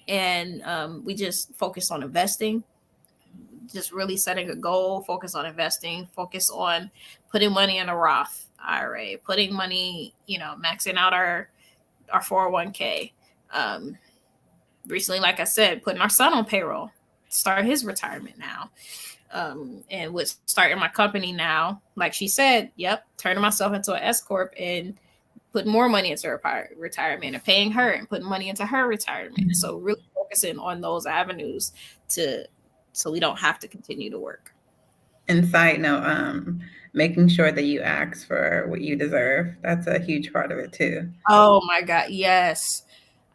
And we just focused on investing, just really setting a goal, focus on investing, focus on putting money in a Roth IRA, putting money, maxing out our 401k. Recently, like I said, putting our son on payroll, start his retirement now. And with starting my company now, like she said, turning myself into an S corp and putting more money into her retirement and paying her and putting money into her retirement. So really focusing on those avenues to so we don't have to continue to work. And side note, making sure that you ask for what you deserve. That's a huge part of it too. Oh my God, yes.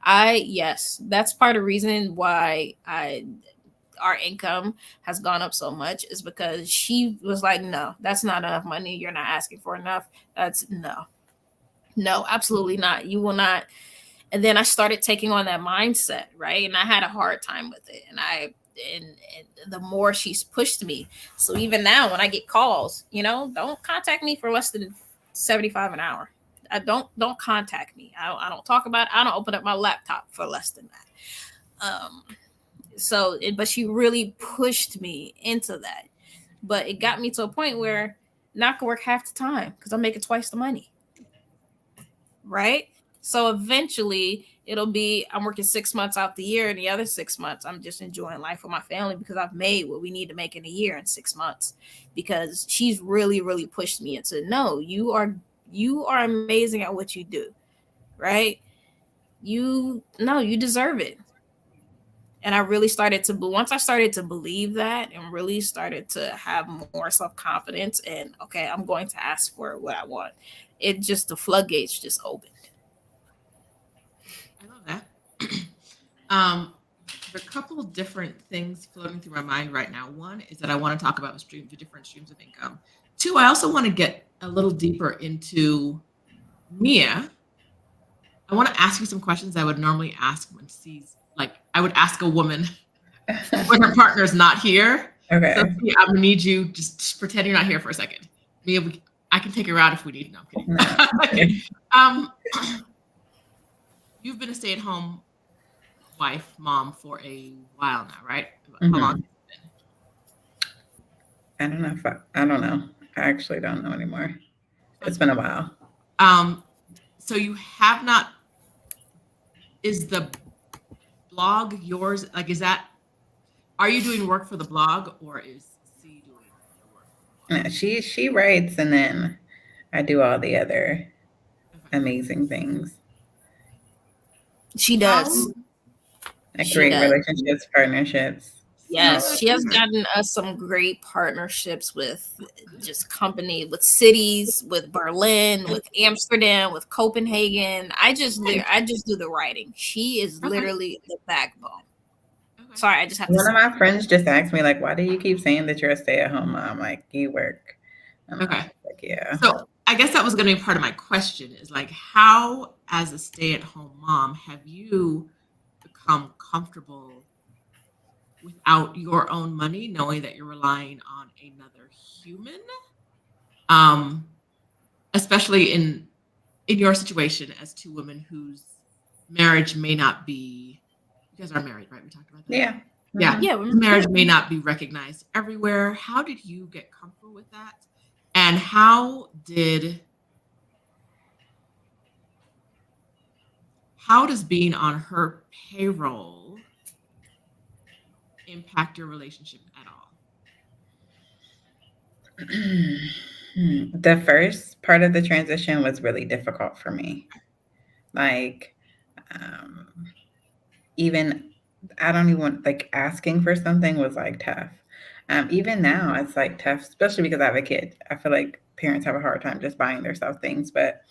Yes, that's part of the reason why our income has gone up so much is because she was like, no, that's not enough money. You're not asking for enough. That's no, absolutely not. You will not. And then I started taking on that mindset, right? And I had a hard time with it. And the more she's pushed me. So even now when I get calls, don't contact me for less than 75 an hour. I don't contact me. I don't talk about it. I don't open up my laptop for less than that. But she really pushed me into that. But it got me to a point where now I can work half the time because I'm making twice the money. Right? So eventually it'll be I'm working 6 months out the year, and the other 6 months I'm just enjoying life with my family because I've made what we need to make in a year in 6 months. Because she's really, really pushed me into no, you are amazing at what you do, right? You deserve it. And I really started to once I started to believe that and really started to have more self-confidence and okay, I'm going to ask for what I want. It just the floodgates just opened. I love that. There are a couple of different things floating through my mind right now. One is that I want to talk about the different streams of income. Two, I also want to get a little deeper into Mea. I want to ask you some questions I would normally ask when I would ask a woman when her partner is not here. Okay. So I'm gonna need you just pretend you're not here for a second. Mea, I can take her out if we need. No, I'm kidding. No. You've been a stay-at-home wife, mom for a while now, right? Mm-hmm. How long has it been? I don't know. I actually don't know anymore. It's been a while. So you have not. Is the blog yours? Like, are you doing work for the blog, or is C doing the work? No, she writes, and then I do all the other amazing things. She does. I create relationships, partnerships. Yes, she has gotten us some great partnerships with just with cities, with Berlin, with Amsterdam, with Copenhagen. I just do the writing. She is literally the backbone. Okay. Sorry, I just have to. One of my friends just asked me, like, why do you keep saying that you're a stay-at-home mom? Like, you work. Okay. Like, yeah. So I guess that was going to be part of my question is like, how, as a stay-at-home mom, have you become comfortable without your own money, knowing that you're relying on another human, especially in your situation as two women whose marriage may not be, you guys are married, right? We talked about that. Yeah. Marriage may not be recognized everywhere. How did you get comfortable with that? And how does being on her payroll impact your relationship at all? The first part of the transition was really difficult for me. Like, even I don't even like asking for something was like tough. Even now it's like tough, especially because I have a kid. I feel like parents have a hard time just buying themselves things, but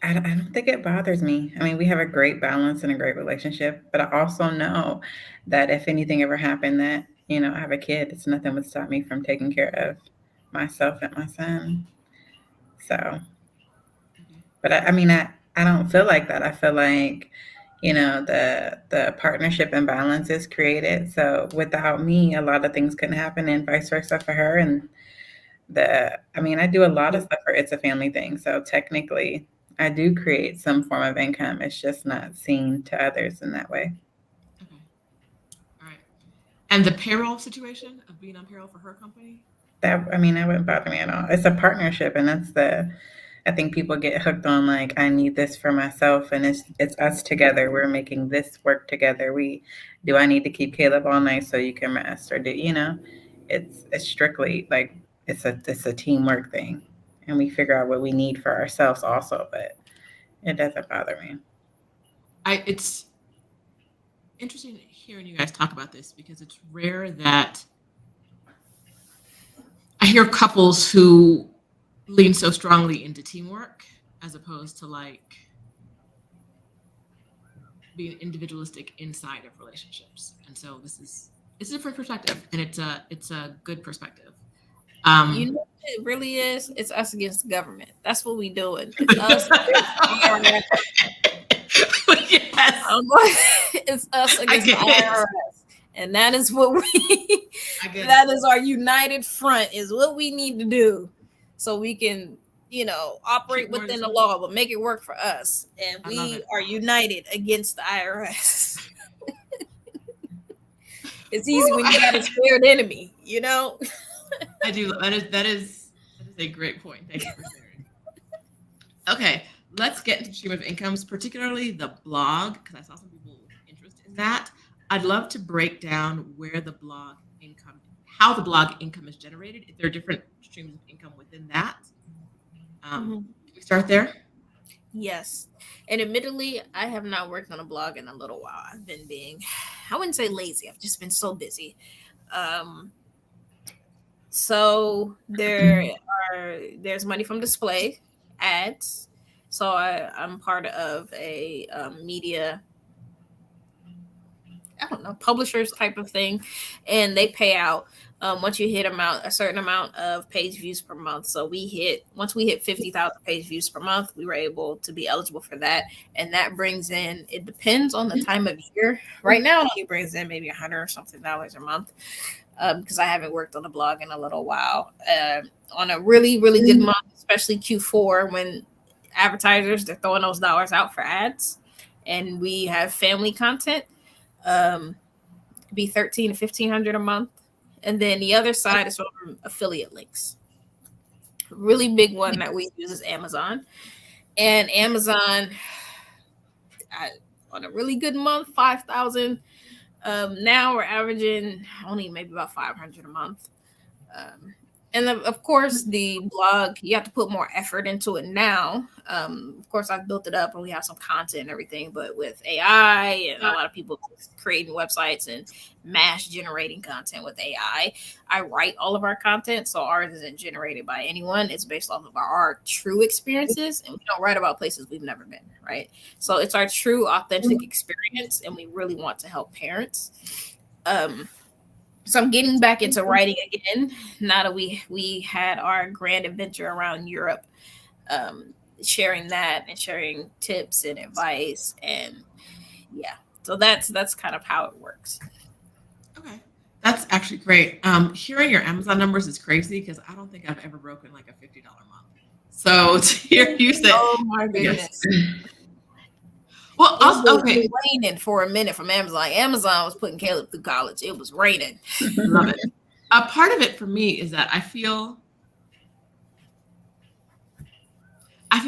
I don't think it bothers me. I mean, we have a great balance and a great relationship, but I also know that if anything ever happened that, I have a kid, it's nothing would stop me from taking care of myself and my son. So, but I don't feel like that. I feel like, the partnership and balance is created. So without me, a lot of things couldn't happen and vice versa for her. And I do a lot of stuff for Itzafamilything. So technically I do create some form of income. It's just not seen to others in that way. Okay. All right. And the payroll situation of being on payroll for her company? That wouldn't bother me at all. It's a partnership, and I think people get hooked on like, I need this for myself, and it's us together. We're making this work together. I need to keep Caleb all night so you can rest, or it's strictly like it's a teamwork thing, and we figure out what we need for ourselves also, but it doesn't bother me. interesting hearing you guys talk about this because it's rare that I hear couples who lean so strongly into teamwork as opposed to like being individualistic inside of relationships. And so it's a different perspective, and it's a good perspective. You know what it really is? It's us against the government. That's what we doing. It's us against IRS. Yes. It's us I against get the it. IRS. And that is what we I get that it. is our united front, is what we need to do so we can, operate Keep more within the this- law, but make it work for us. And I love we it. are united against the IRS. It's easy when you got a scared enemy, I do. That is a great point. Thank you for sharing. Okay, let's get into stream of incomes, particularly the blog, because I saw some people with interest in that. I'd love to break down where the blog income, how the blog income is generated, if there are different streams of income within that. Can we start there? Yes. And admittedly, I have not worked on a blog in a little while. I've been I wouldn't say lazy. I've just been so busy. So there's money from display ads. So I'm part of a media, I don't know, publishers type of thing, and they pay out once you hit a certain amount of page views per month. So once we hit 50,000 page views per month, we were able to be eligible for that, and that brings in. It depends on the time of year. Right now, it only brings in maybe $100 or something a month, because I haven't worked on the blog in a little while. On a really really good month, especially Q4, when advertisers, they're throwing those dollars out for ads, and we have family content. Be 13 to 1500 a month, and then the other side is from affiliate links. A really big one that we use is Amazon, and Amazon, on a really good month, 5,000. Now we're averaging only maybe about 500 a month. And of course, the blog, you have to put more effort into it now. Of course, I've built it up and we have some content and everything, but with AI and a lot of people creating websites and mass generating content with AI, I write all of our content. So ours isn't generated by anyone. It's based off of our true experiences, and we don't write about places we've never been, right? So it's our true, authentic experience, and we really want to help parents. So I'm getting back into writing again. Now that we had our grand adventure around Europe, sharing that and sharing tips and advice, and yeah. So that's kind of how it works. Okay, that's actually great. Hearing your Amazon numbers is crazy because I don't think I've ever broken like a $50 month. So to hear you say, Oh my goodness. yes. Well, also, okay, It was raining for a minute from Amazon. Amazon was putting Caleb through college. It was raining. love it. A part of it for me is that I feel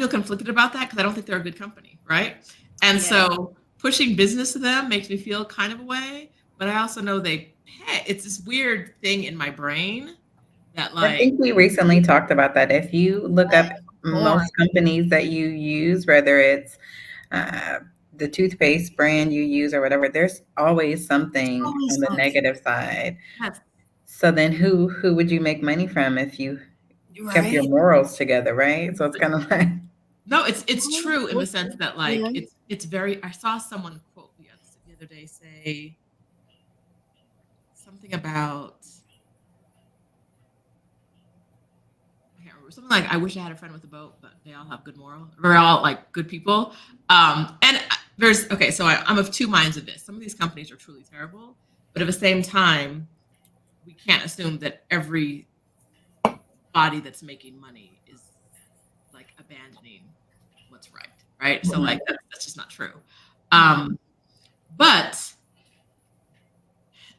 conflicted about that because I don't think they're a good company, right? And so pushing business to them makes me feel kind of a way, but I also know they pay. It's this weird thing in my brain that like. I think we recently talked about that. If you look up most companies that you use, whether it's the toothpaste brand you use or whatever, there's always something on the negative side. Yes. So then who would you make money from if you kept your morals together, right? So it's kind of like, no, it's true in the sense that like it's very. I saw someone quote the other day say something about, I can't remember, something like, I wish I had a friend with a boat, but they all have good moral. We're all like good people. And there's okay, so I'm of two minds of this. Some of these companies are truly terrible, but at the same time, we can't assume that every body that's making money is like abandoning what's right? So like that's just not true. But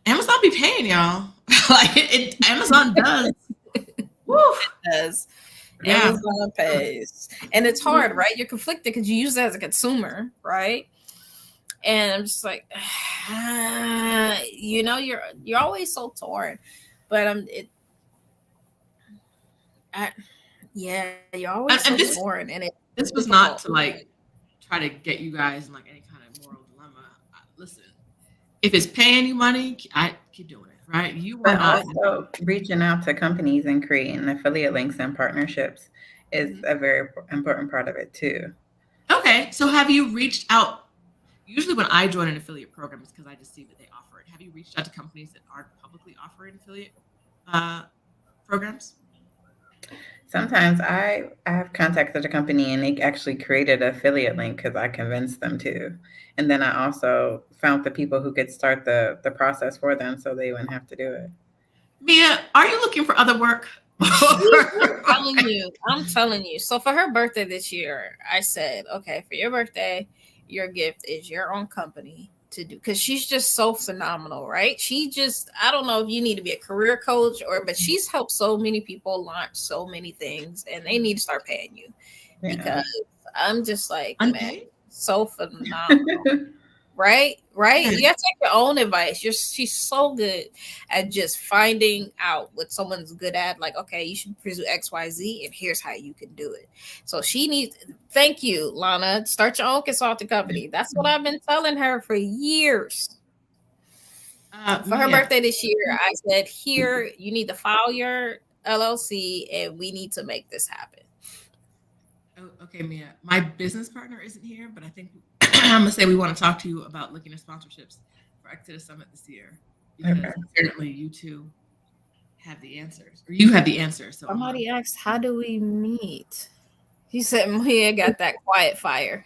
Amazon be paying y'all. Like Amazon does. Woo. It does. Yeah. Amazon pays. And it's hard, right? You're conflicted because you use it as a consumer, right? And I'm just like, you're always so torn. But you're always so torn. And this was not to like try to get you guys in like any kind of moral dilemma. Listen, if it's paying you money, I keep doing it, right? You will But not. also reaching out to companies and creating affiliate links and partnerships is a very important part of it too. Okay, so have you reached out? Usually, when I join an affiliate program, it's because I just see that they offer it. Have you reached out to companies that aren't publicly offering affiliate programs? Sometimes I have contacted a company and they actually created an affiliate link because I convinced them to. And then I also found the people who could start the process for them so they wouldn't have to do it. Mia, are you looking for other work? I'm telling you. So for her birthday this year, I said, okay, for your birthday, your gift is your own company to do, because she's just so phenomenal, right? I don't know if you need to be a career coach but she's helped so many people launch so many things, and they need to start paying you because I'm just like, man, so phenomenal. Right? Yeah. You gotta take your own advice. She's so good at just finding out what someone's good at. Like, okay, you should pursue XYZ, and here's how you can do it. So thank you, Lana. Start your own consulting company. That's what I've been telling her for years. For her birthday this year, I said, here, you need to file your LLC, and we need to make this happen. Oh, okay, Mia. My business partner isn't here, but I think I'm gonna say we want to talk to you about looking at sponsorships for Exodus Summit this year, because apparently you two have the answers, or you have the answers. So somebody asked, "How do we meet?" He said, "Mia got that quiet fire."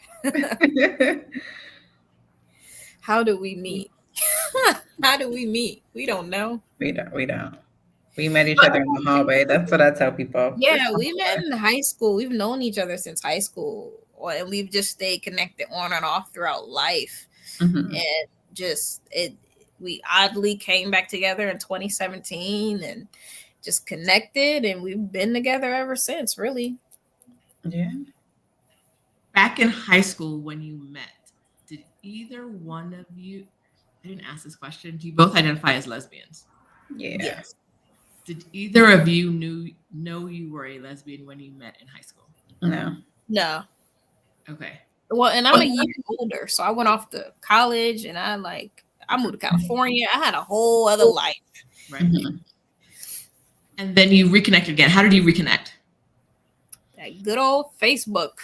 How do we meet? How do we meet? We don't know. We don't. We met each other in the hallway. That's what I tell people. Yeah, we met in high school. We've known each other since high school, and we've just stayed connected on and off throughout life. Mm-hmm. And we oddly came back together in 2017 and just connected, and we've been together ever since, really. Yeah. Back in high school when you met, did either one of you, I didn't ask this question, do you both identify as lesbians? Yeah. Yes. Did either of you know you were a lesbian when you met in high school? No. Okay. Well, and I'm a year older, so I went off to college, and I moved to California. I had a whole other life. Right. Mm-hmm. And then you reconnected again. How did you reconnect? That good old Facebook.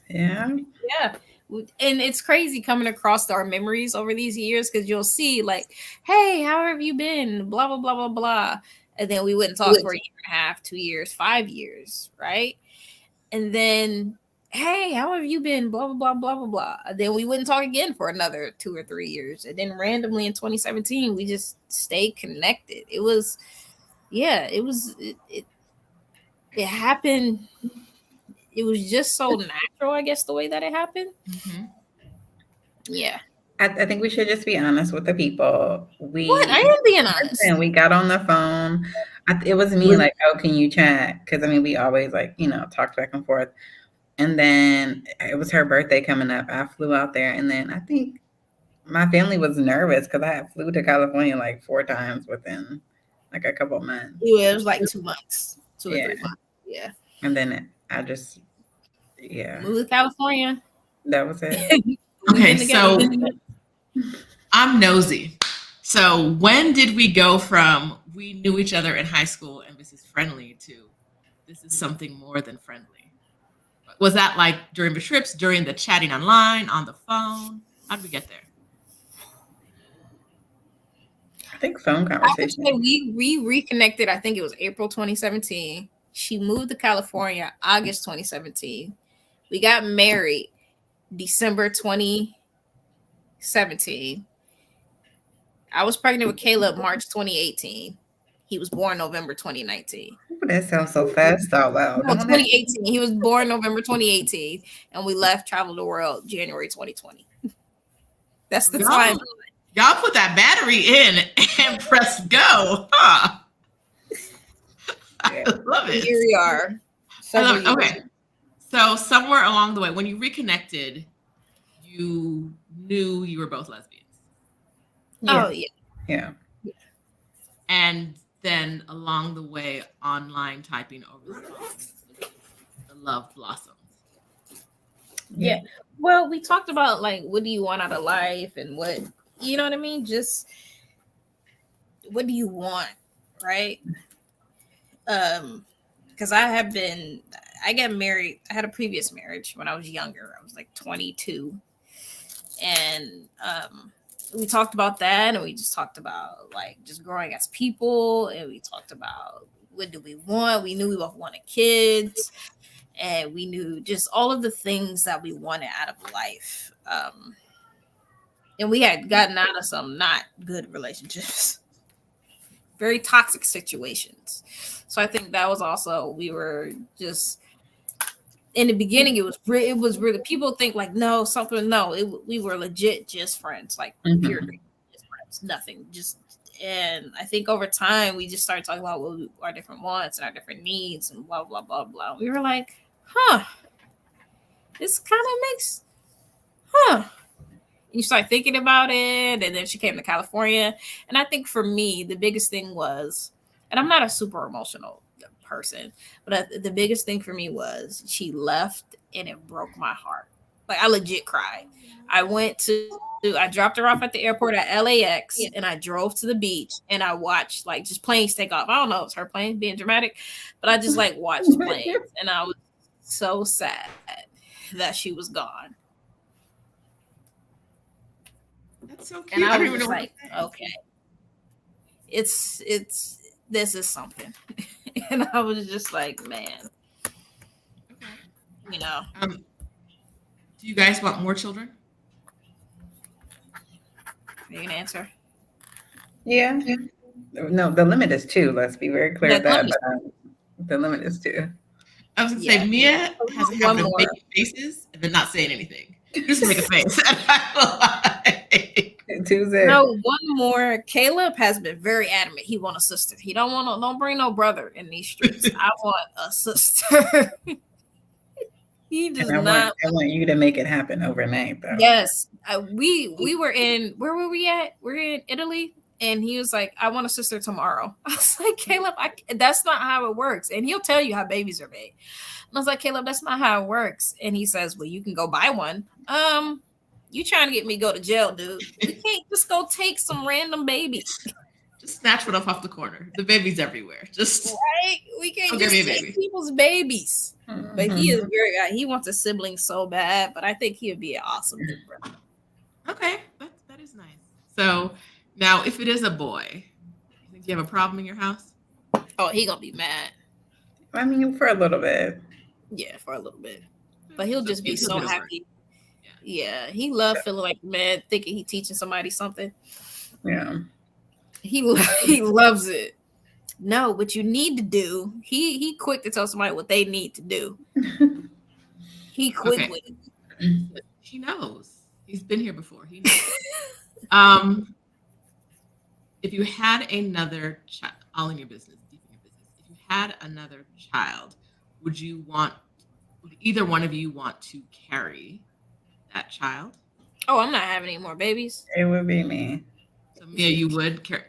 Yeah. Yeah. And it's crazy coming across our memories over these years, because you'll see like, hey, how have you been? Blah, blah, blah, blah, blah. And then we wouldn't talk for a year and a half, 2 years, 5 years, right? And then, hey, how have you been? Blah, blah, blah, blah, blah, blah. And then we wouldn't talk again for another 2 or 3 years. And then randomly in 2017, we just stayed connected. It happened. It was just so natural, I guess, the way that it happened. Mm-hmm. Yeah. I think we should just be honest with the people. I am being honest. And we got on the phone. It was me like, oh, can you chat? Because we always talked back and forth. And then it was her birthday coming up. I flew out there, and then I think my family was nervous because I flew to California like 4 times within like a couple of months. Yeah, it was like 2 months, 2 or 3 months. Yeah. And then I just moved to California. That was it. Okay, so I'm nosy. So when did we go from we knew each other in high school and this is friendly to this is something more than friendly? Was that like during the trips, during the chatting online, on the phone? How did we get there? I think phone conversation. We reconnected. I think it was April 2017. She moved to California August 2017. We got married December 2017. I was pregnant with Caleb March 2018. He was born November 2019. Ooh, that sounds so fast out loud. No, 2018. He was born November 2018, and we traveled the world January 2020. That's the time. Y'all put that battery in and press go. Huh? I love it. Here we are. Okay. So somewhere along the way, when you reconnected, you knew you were both lesbians. Yeah. Oh, yeah. Yeah. And then along the way, online typing over the phone, the love blossomed. Yeah. Well, we talked about like, what do you want out of life and what you know what I mean? Just what do you want, right? Because I got married. I had a previous marriage when I was younger. I was like 22, and we talked about that, and we just talked about like just growing as people, and we talked about what do we want. We knew we both wanted kids, and we knew just all of the things that we wanted out of life. And we had gotten out of some not good relationships, very toxic situations. So I think that was also, we were just in the beginning. It was really, people think like no something. No, we were legit just friends, like pure just friends, nothing. Just, and I think over time we just started talking about our different wants and our different needs and blah blah blah blah. We were like, this kind of makes, You start thinking about it, and then she came to California. And I think for me, the biggest thing was, and I'm not a super emotional person, but the biggest thing for me was she left, and it broke my heart. Like I legit cried. I dropped her off at the airport at LAX, and I drove to the beach, and I watched like just planes take off. I don't know if it's her plane being dramatic, but I just like watched planes, and I was so sad that she was gone. That's so cute. And I don't was even just know like, okay, it's this is something. And I was just like, man, Okay. you know. Do you guys want more children? You can answer. Yeah. No, the limit is 2. Let's be very clear The that limit the limit is 2. I was gonna Yeah. say Mia has a habit of making faces and then not saying anything. Just make a face. And I like, 2's it. No, one more. Caleb has been very adamant. He want a sister. He don't bring no brother in these streets. I want a sister. He does And not. I want you to make it happen overnight, though. Yes, we were in. Where were we at? We're in Italy, and he was like, "I want a sister tomorrow." I was like, "Caleb, that's not how it works." And he'll tell you how babies are made. And I was like, "Caleb, that's not how it works." And he says, "Well, you can go buy one." You trying to get me to go to jail, dude? You can't just go take some random baby. just snatch one off the corner. The baby's everywhere. Just Right? We can't give just me a take baby. people's babies. Mhm. But he is he wants a sibling so bad, but I think he would be an awesome big brother. Okay, that is nice. So now, if it is a boy, you think you have a problem in your house? Oh, he gonna be mad. I mean, for a little bit. Yeah, for a little bit. But he'll just be He'll so get over it. happy. Yeah, he loved feeling like mad, thinking he teaching somebody something. Yeah. He loves it. No, what you need to do. He quick to tell somebody what they need to do. He quick with it. He knows. He's been here before. He knows. If you had another child, all in your business, deep in your business. If you had another child, would either one of you want to carry that child? Oh, I'm not having any more babies. It would be me. So Mia, you would carry.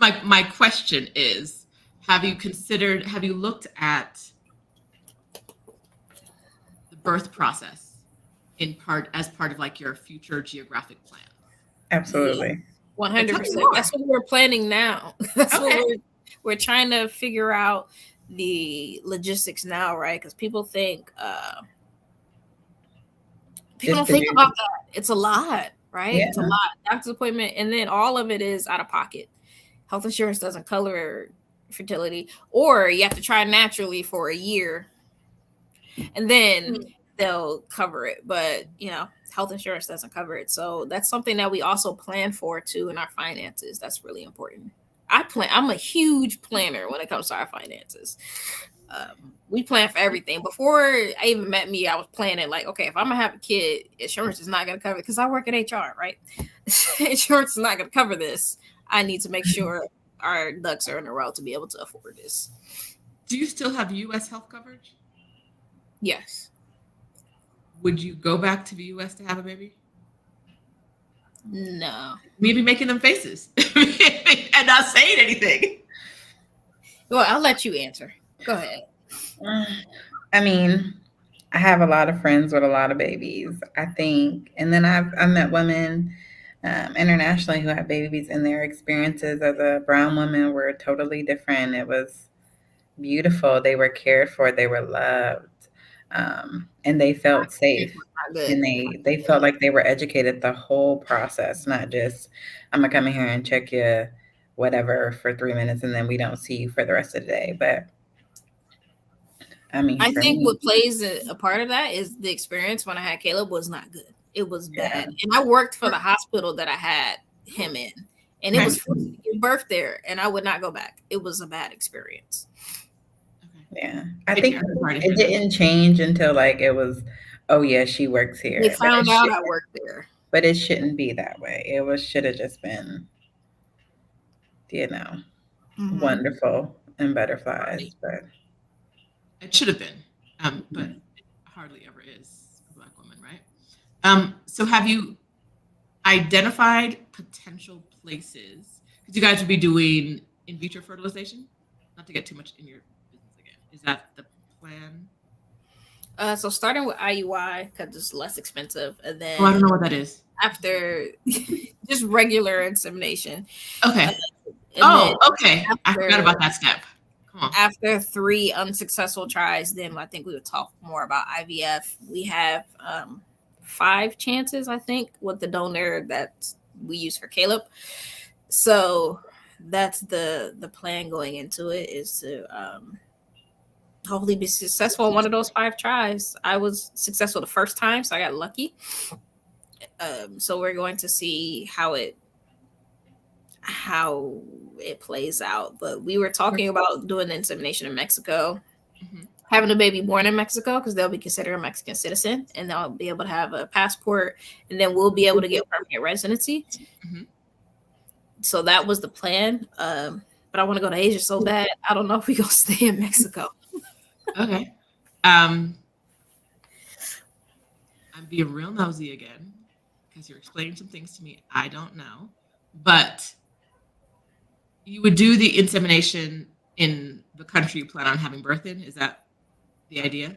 My question is, have you looked at the birth process as part of like your future geographic plan? Absolutely. 100%. That's what we're planning now. That's what we're trying to figure out the logistics now, right? Because people think don't think about that. It's a lot, right? Yeah. It's a lot. Doctor's appointment, and then all of it is out of pocket. Health insurance doesn't cover fertility, or you have to try naturally for a year, and then they'll cover it. But health insurance doesn't cover it, so that's something that we also plan for too in our finances. That's really important. I'm a huge planner when it comes to our finances. We plan for everything. Before I even met me, I was planning like, okay, if I'm gonna have a kid, insurance is not gonna cover it because I work in HR, right? Insurance is not gonna cover this. I need to make sure our ducks are in a row to be able to afford this. Do you still have U.S. health coverage? Yes. Would you go back to the U.S. to have a baby? No. Maybe making them faces and not saying anything. Well, I'll let you answer. Go ahead. I mean, I have a lot of friends with a lot of babies, I think. And then I've met women internationally who had babies, and their experiences as a brown woman were totally different. It was beautiful. They were cared for. They were loved. And they felt safe. Not good. And they felt like they were educated the whole process, not just, I'm going to come in here and check you whatever for 3 minutes and then we don't see you for the rest of the day. But I mean, I for think me, what plays a part of that is the experience when I had Caleb was not good. It was Yeah. bad. And I worked for the hospital that I had him in. And it was forced to give birth there. And I would not go back. It was a bad experience. yeah, I think it didn't change until like it was, oh yeah, she works here. They found out I worked there. But it shouldn't be that way. It should have just been, wonderful and butterflies. But it should have been, but it hardly ever is a Black woman, right? So have you identified potential places? Because you guys would be doing in vitro fertilization? Not to get too much in your business again. Is that the plan? So starting with IUI because it's less expensive, and then I don't know what that is. After just regular insemination. Okay. Okay. I forgot about that step. Come on. After 3 unsuccessful tries, then I think we would talk more about IVF. We have 5 chances, I think, with the donor that we use for Caleb. So that's the plan going into it, is to hopefully be successful in one of those 5 tries. I was successful the first time, so I got lucky. So we're going to see how it plays out. But we were talking about doing the insemination in Mexico, having a baby born in Mexico, because they'll be considered a Mexican citizen and they'll be able to have a passport, and then we'll be able to get permanent residency. So that was the plan. But I want to go to Asia so bad. I don't know if we're going to stay in Mexico. Okay. I'm being real nosy again, because you're explaining some things to me I don't know. But you would do the insemination in the country you plan on having birth in? Is that the idea?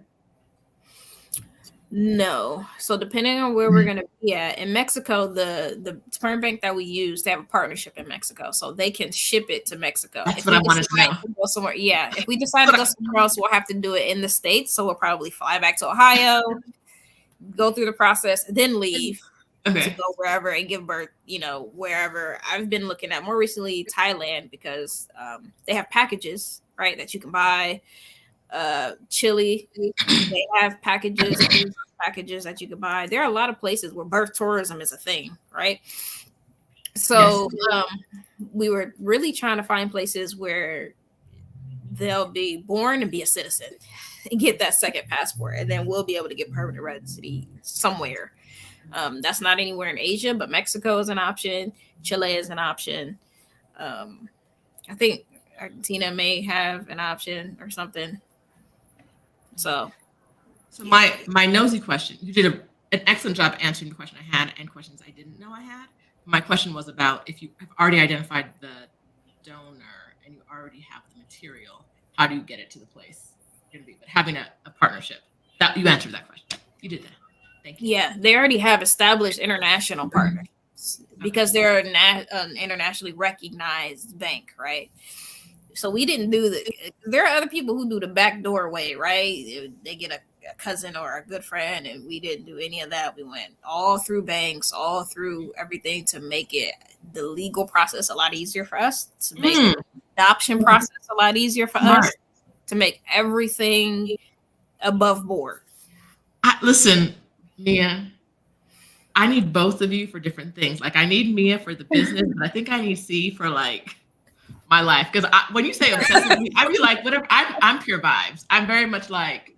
No. So depending on where we're going to be at, in Mexico, the sperm bank that we use, they have a partnership in Mexico, so they can ship it to Mexico. That's what I wanted to know. Go somewhere, if we decide to go somewhere else, we'll have to do it in the States. So we'll probably fly back to Ohio, go through the process, then leave to go wherever and give birth, wherever. I've been looking at more recently Thailand, because they have packages, right, that you can buy. Chile, they have packages that you can buy. There are a lot of places where birth tourism is a thing, right? So we were really trying to find places where they'll be born and be a citizen and get that second passport, and then we'll be able to get permanent residency somewhere. That's not anywhere in Asia, but Mexico is an option. Chile is an option. I think Argentina may have an option or something. So my nosy question, you did an excellent job answering the question I had and questions I didn't know I had. My question was about, if you have already identified the donor and you already have the material, how do you get it to the place you're going to be? But having a partnership, that you answered that question. You did that. Thank you. Yeah, they already have established international partners because they're an internationally recognized bank, right? So we didn't do there are other people who do the backdoor way, right? They get a cousin or a good friend, and we didn't do any of that. We went all through banks, all through everything to make it the legal process a lot easier for us, to make the adoption process a lot easier for us, to make everything above board. Listen, Mea, I need both of you for different things. Like, I need Mea for the business, but I think I need Cee for like my life. Because when you say obsessed with me, I be like, whatever. I'm pure vibes. I'm very much like,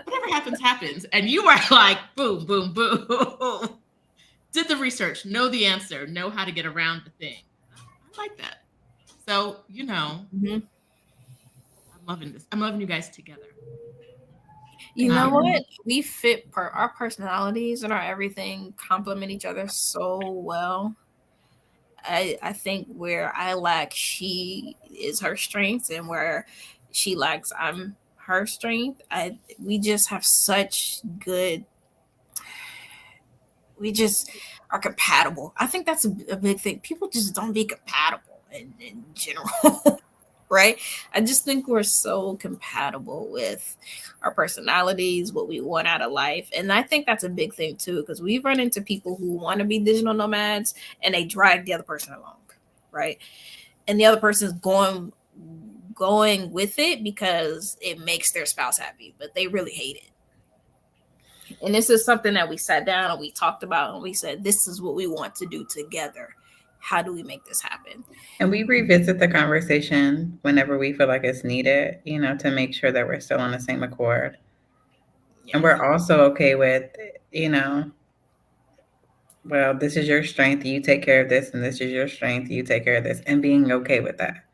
whatever happens, happens. And you are like, boom, boom, boom. Did the research, know the answer, know how to get around the thing. I like that. So, I'm loving this. I'm loving you guys together. You know what? We fit our personalities and our everything complement each other so well. I think where I lack, she is her strength, and where she lacks, I'm her strength. We just have such good We just are compatible. I think that's a big thing. People just don't be compatible in general. Right? I just think we're so compatible with our personalities, what we want out of life. And I think that's a big thing too, because we've run into people who want to be digital nomads and they drag the other person along, right? And the other person's going with it because it makes their spouse happy, but they really hate it. And this is something that we sat down and we talked about and we said, this is what we want to do together. How do we make this happen? And we revisit the conversation whenever we feel like it's needed, to make sure that we're still on the same accord. Yeah. And we're also okay with, well, this is your strength, you take care of this, and this is your strength, you take care of this, and being okay with that.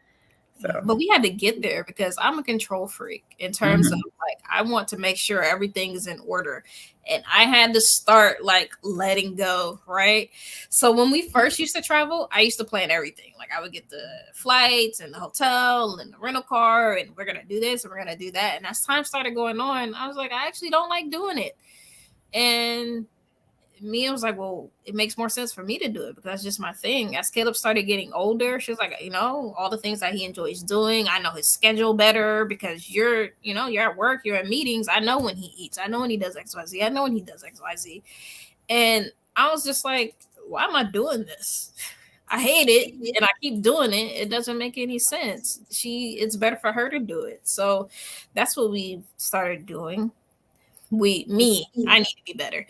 So, but we had to get there because I'm a control freak in terms of like, I want to make sure everything is in order. And I had to start like letting go, right? So when we first used to travel, I used to plan everything. Like I would get the flights and the hotel and the rental car, and we're going to do this and we're going to do that. And as time started going on, I was like, I actually don't like doing it. And Mia was like, well, it makes more sense for me to do it because that's just my thing. As Caleb started getting older, she was like, all the things that he enjoys doing. I know his schedule better because you're at work, you're at meetings. I know when he eats. I know when he does XYZ. I know when he does XYZ. And I was just like, why am I doing this? I hate it and I keep doing it. It doesn't make any sense. It's better for her to do it. So that's what we started doing. I need to be better.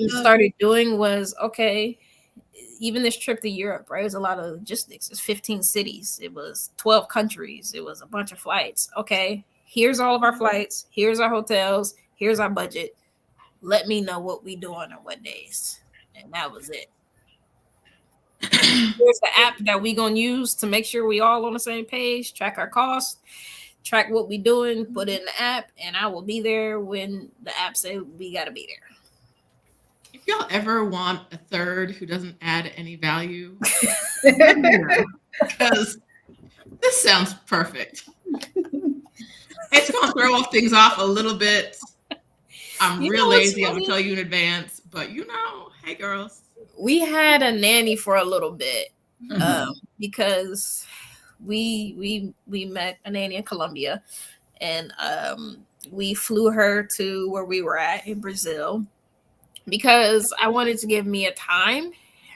Started doing was, okay, even this trip to Europe, right? It was a lot of logistics. It's 15 cities. It was 12 countries. It was a bunch of flights. Okay, here's all of our flights. Here's our hotels. Here's our budget. Let me know what we doing on what days. And that was it. Here's the app that we going to use to make sure we all on the same page, track our costs, track what we doing, put it in the app, and I will be there when the app say we got to be there. If y'all ever want a third who doesn't add any value, because this sounds perfect. It's going to throw off things off a little bit. I'm real lazy. I would tell you in advance, but hey girls. We had a nanny for a little bit because we met a nanny in Colombia, and we flew her to where we were at in Brazil because I wanted to give Mia time,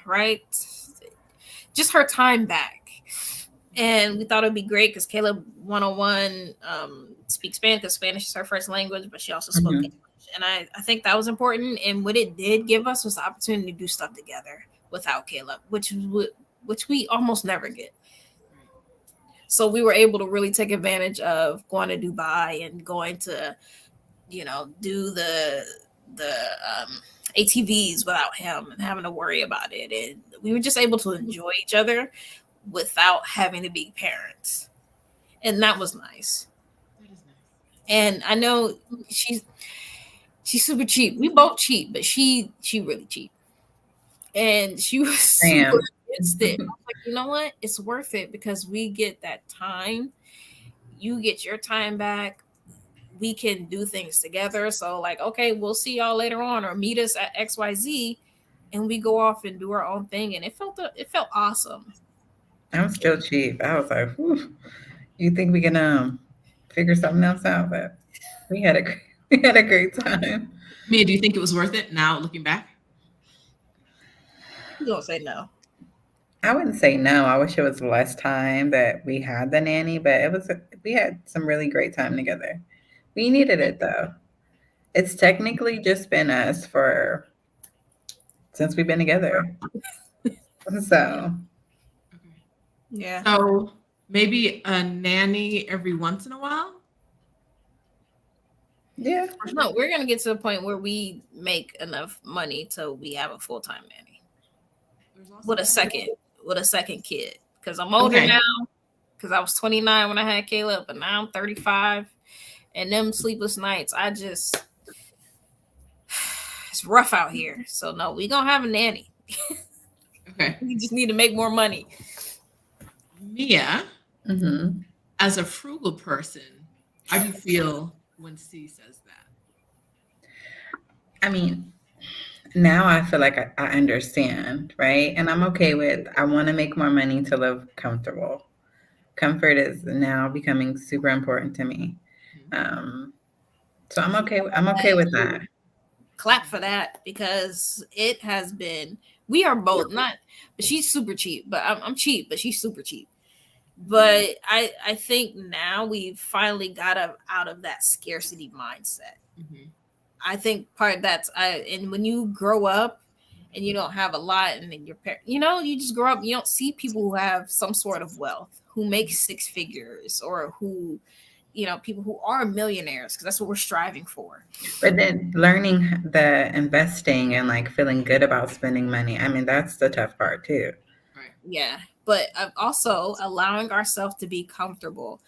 right? Just her time back. And we thought it'd be great because Caleb 101 speaks Spanish because Spanish is her first language, but she also spoke English. And I think that was important. And what it did give us was the opportunity to do stuff together without Caleb, which we almost never get. So we were able to really take advantage of going to Dubai and going to, do the ATVs without him and having to worry about it. And we were just able to enjoy each other without having to be parents. And that was nice. And I know she's super cheap. We both cheap, but she really cheap. And she was super against it. I was like, you know what? It's worth it because we get that time. You get your time back. We can do things together. So like, okay, we'll see y'all later on or meet us at XYZ, and we go off and do our own thing. And it felt awesome. I'm still cheap. I was like, whew, you think we can figure something else out? But we had a great time. Mia, do you think it was worth it now looking back? You don't say no. I wouldn't say no. I wish it was less time that we had the nanny, but we had some really great time together. We needed it though. It's technically just been us since we've been together. So yeah. So maybe a nanny every once in a while? Yeah. No, we're gonna get to the point where we make enough money till we have a full-time nanny. With a second kid. Because I'm older now. Because I was 29 when I had Caleb, but now I'm 35. And them sleepless nights, it's rough out here. So no, we gonna have a nanny. Okay. We just need to make more money. Mia, as a frugal person, how do you feel when C says that? I mean, Now I feel like I understand, right? And I'm okay with, I want to make more money to live comfortable. Comfort is now becoming super important to me. Um, so I'm okay with that. Clap for that, because it has been, we are both not, but she's super cheap, but I'm cheap, but she's super cheap. But I think now we've finally got out of that scarcity mindset. I think part that's and when you grow up and you don't have a lot, and then your parent, you just grow up, you don't see people who have some sort of wealth, who make six figures, or who, people who are millionaires, because that's what we're striving for. But then learning the investing and like feeling good about spending money, I mean, that's the tough part too. Right. Yeah, but also allowing ourselves to be comfortable.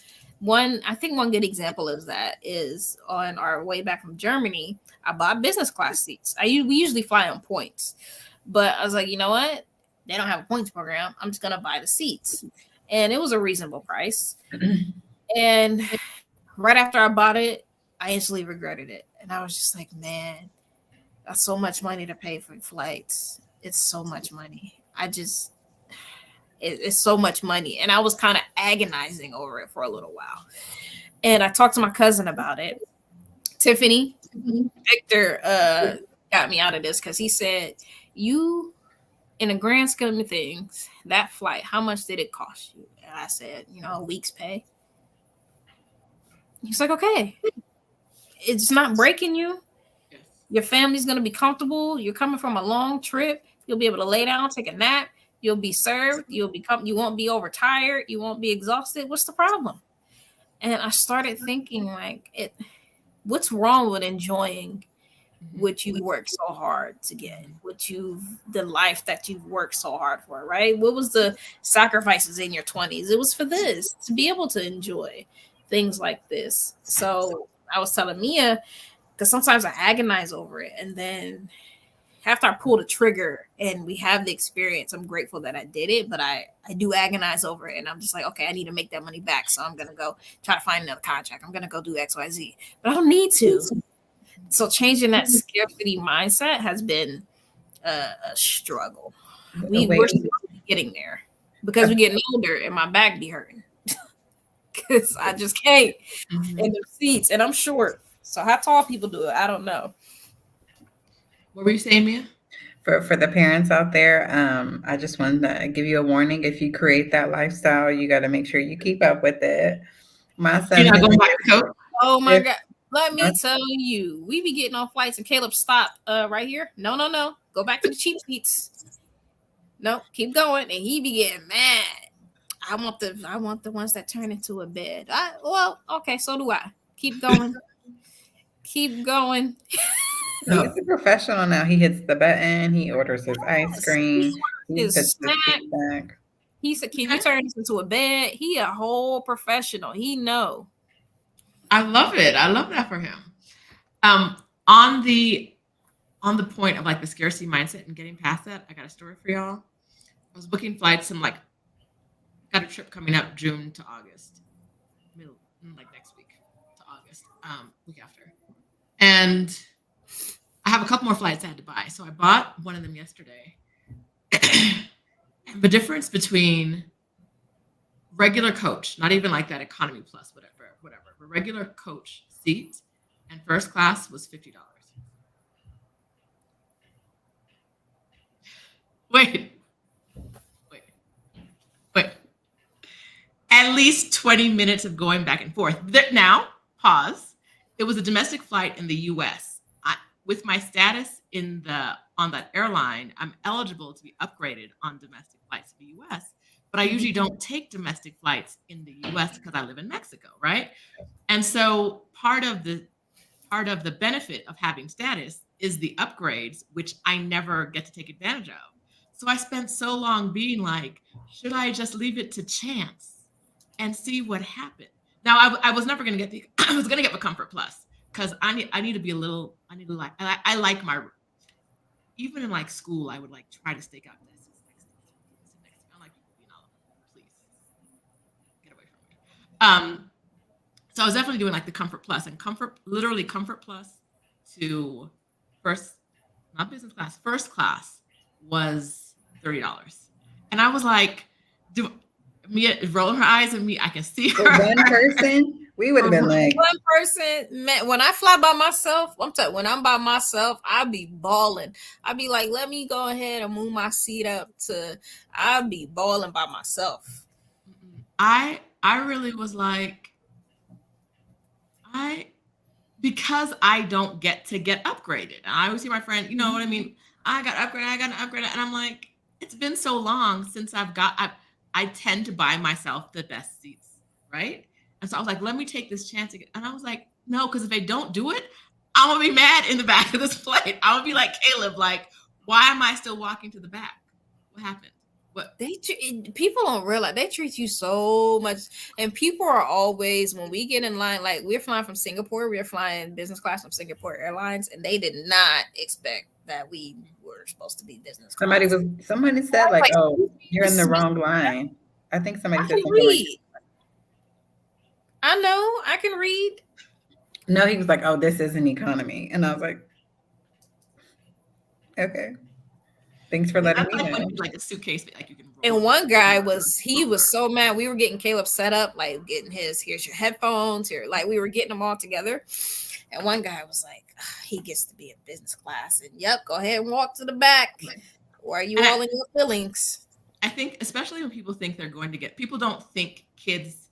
I think one good example is on our way back from Germany, I bought business class seats. We usually fly on points, but I was like, you know what? They don't have a points program. I'm just gonna buy the seats, and it was a reasonable price. And right after I bought it, I instantly regretted it, and I was just like, man, that's so much money to pay for flights. It's so much money. It's so much money. And I was kind of agonizing over it for a little while. And I talked to my cousin about it. Tiffany, Victor got me out of this because he said, you, in a grand scheme of things, that flight, how much did it cost you? And I said, a week's pay. He's like, okay, it's not breaking you. Yes. Your family's going to be comfortable. You're coming from a long trip. You'll be able to lay down, take a nap. You'll be served. You won't be overtired. You won't be exhausted. What's the problem? And I started thinking, like, what's wrong with enjoying what you worked so hard to get, the life that you've worked so hard for, right? What was the sacrifices in your 20s? It was for this, to be able to enjoy things like this. So I was telling Mia, because sometimes I agonize over it, and then after I pull the trigger and we have the experience, I'm grateful that I did it, but I do agonize over it. And I'm just like, okay, I need to make that money back. So I'm going to go try to find another contract. I'm going to go do X, Y, Z, but I don't need to. So changing that scarcity mindset has been a struggle. We're still getting there because we're getting older and my back be hurting because I just can't in the seats, and I'm short. So how tall people do it, I don't know. What were you saying, Mia? For the parents out there, I just wanted to give you a warning. If you create that lifestyle, you got to make sure you keep up with it. My son, You're not going back to coach? Oh my God. Let me tell you, we be getting on flights and Caleb, stop right here. No. Go back to the cheap seats. No, keep going. And he be getting mad. I want the ones that turn into a bed. Okay, so do I. Keep going. Keep going. He's a professional now. He hits the button. He orders his ice cream. He puts his seat back. He said, "Can you turn this into a bed?" He a whole professional. He know. I love it. I love that for him. On the point of like the scarcity mindset and getting past that, I got a story for y'all. I was booking flights and like got a trip coming up June to August, like next week to August, week after, and I have a couple more flights I had to buy. So I bought one of them yesterday. The difference between regular coach, not even like that economy plus, whatever, but regular coach seat and first class was $50. Wait. At least 20 minutes of going back and forth. Now, pause. It was a domestic flight in the US. With my status on that airline, I'm eligible to be upgraded on domestic flights to the US, but I usually don't take domestic flights in the US because I live in Mexico, right? And so part of the benefit of having status is the upgrades, which I never get to take advantage of. So I spent so long being like, should I just leave it to chance and see what happened? Now I was never going to get I was going to get the Comfort Plus because I need to be I like my, even in like school, I would like try to stake out this. I like people being all, please get away from me. So I was definitely doing like the Comfort Plus and Comfort Plus to first not business class, first class was $30. And I was like, Mia rolling her eyes at me. I can see For her. one person, we would have been like, one person, man. When I fly by myself, when I'm by myself, I be balling. I be like, let me go ahead and move my seat up to. I be balling by myself. I really was like, because I don't get to get upgraded. I always hear my friend, you know what I mean? I got an upgrade. And I'm like, it's been so long since I tend to buy myself the best seats, right? And so I was like, let me take this chance again. And I was like, no, because if they don't do it, I'm gonna be mad in the back of this flight. I'm gonna be like Caleb, like, why am I still walking to the back? What happened? What? People don't realize they treat you so much, and people are always, when we get in line, like we're flying from Singapore, we're flying business class from Singapore Airlines, and they did not expect that we were supposed to be business class. Somebody said like, oh, you're in the wrong line. I think somebody said something like, I know I can read. No, he was like, oh, this is an economy, and I was like, okay. Thanks for letting me know. Like a suitcase, like you can. And one guy was so mad. We were getting Caleb set up, like getting here's your headphones, here, like we were getting them all together. And one guy was like, he gets to be in business class, and yep, go ahead and walk to the back. Or are you all in your feelings? I think, especially when people think they're going to get, people don't think kids,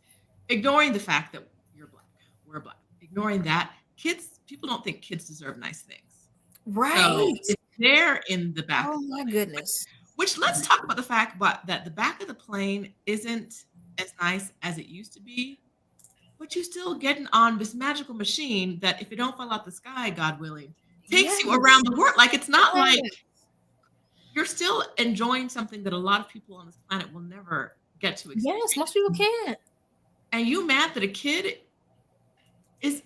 ignoring the fact that you're black, we're black, ignoring that, people don't think kids deserve nice things. Right. So they're in the back. Oh my goodness. Which let's talk about the fact that the back of the plane isn't as nice as it used to be, but you're still getting on this magical machine that, if it don't fall out the sky, God willing, takes you around the world. Like, it's not like you're still enjoying something that a lot of people on this planet will never get to experience. Yes, most people can't. And you mad that a kid is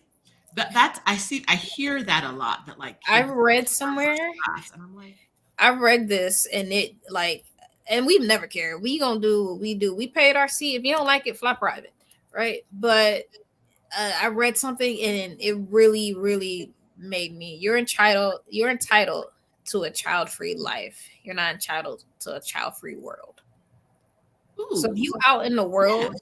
I hear that a lot, that like I've read somewhere, and I'm like, I've read this, and it like, and we've never cared. We gonna do what we do. We paid our seat. If you don't like it, fly private, right? But I read something, and it really, really made me. You're entitled to a child-free life. You're not entitled to a child-free world. Ooh. So if you out in the world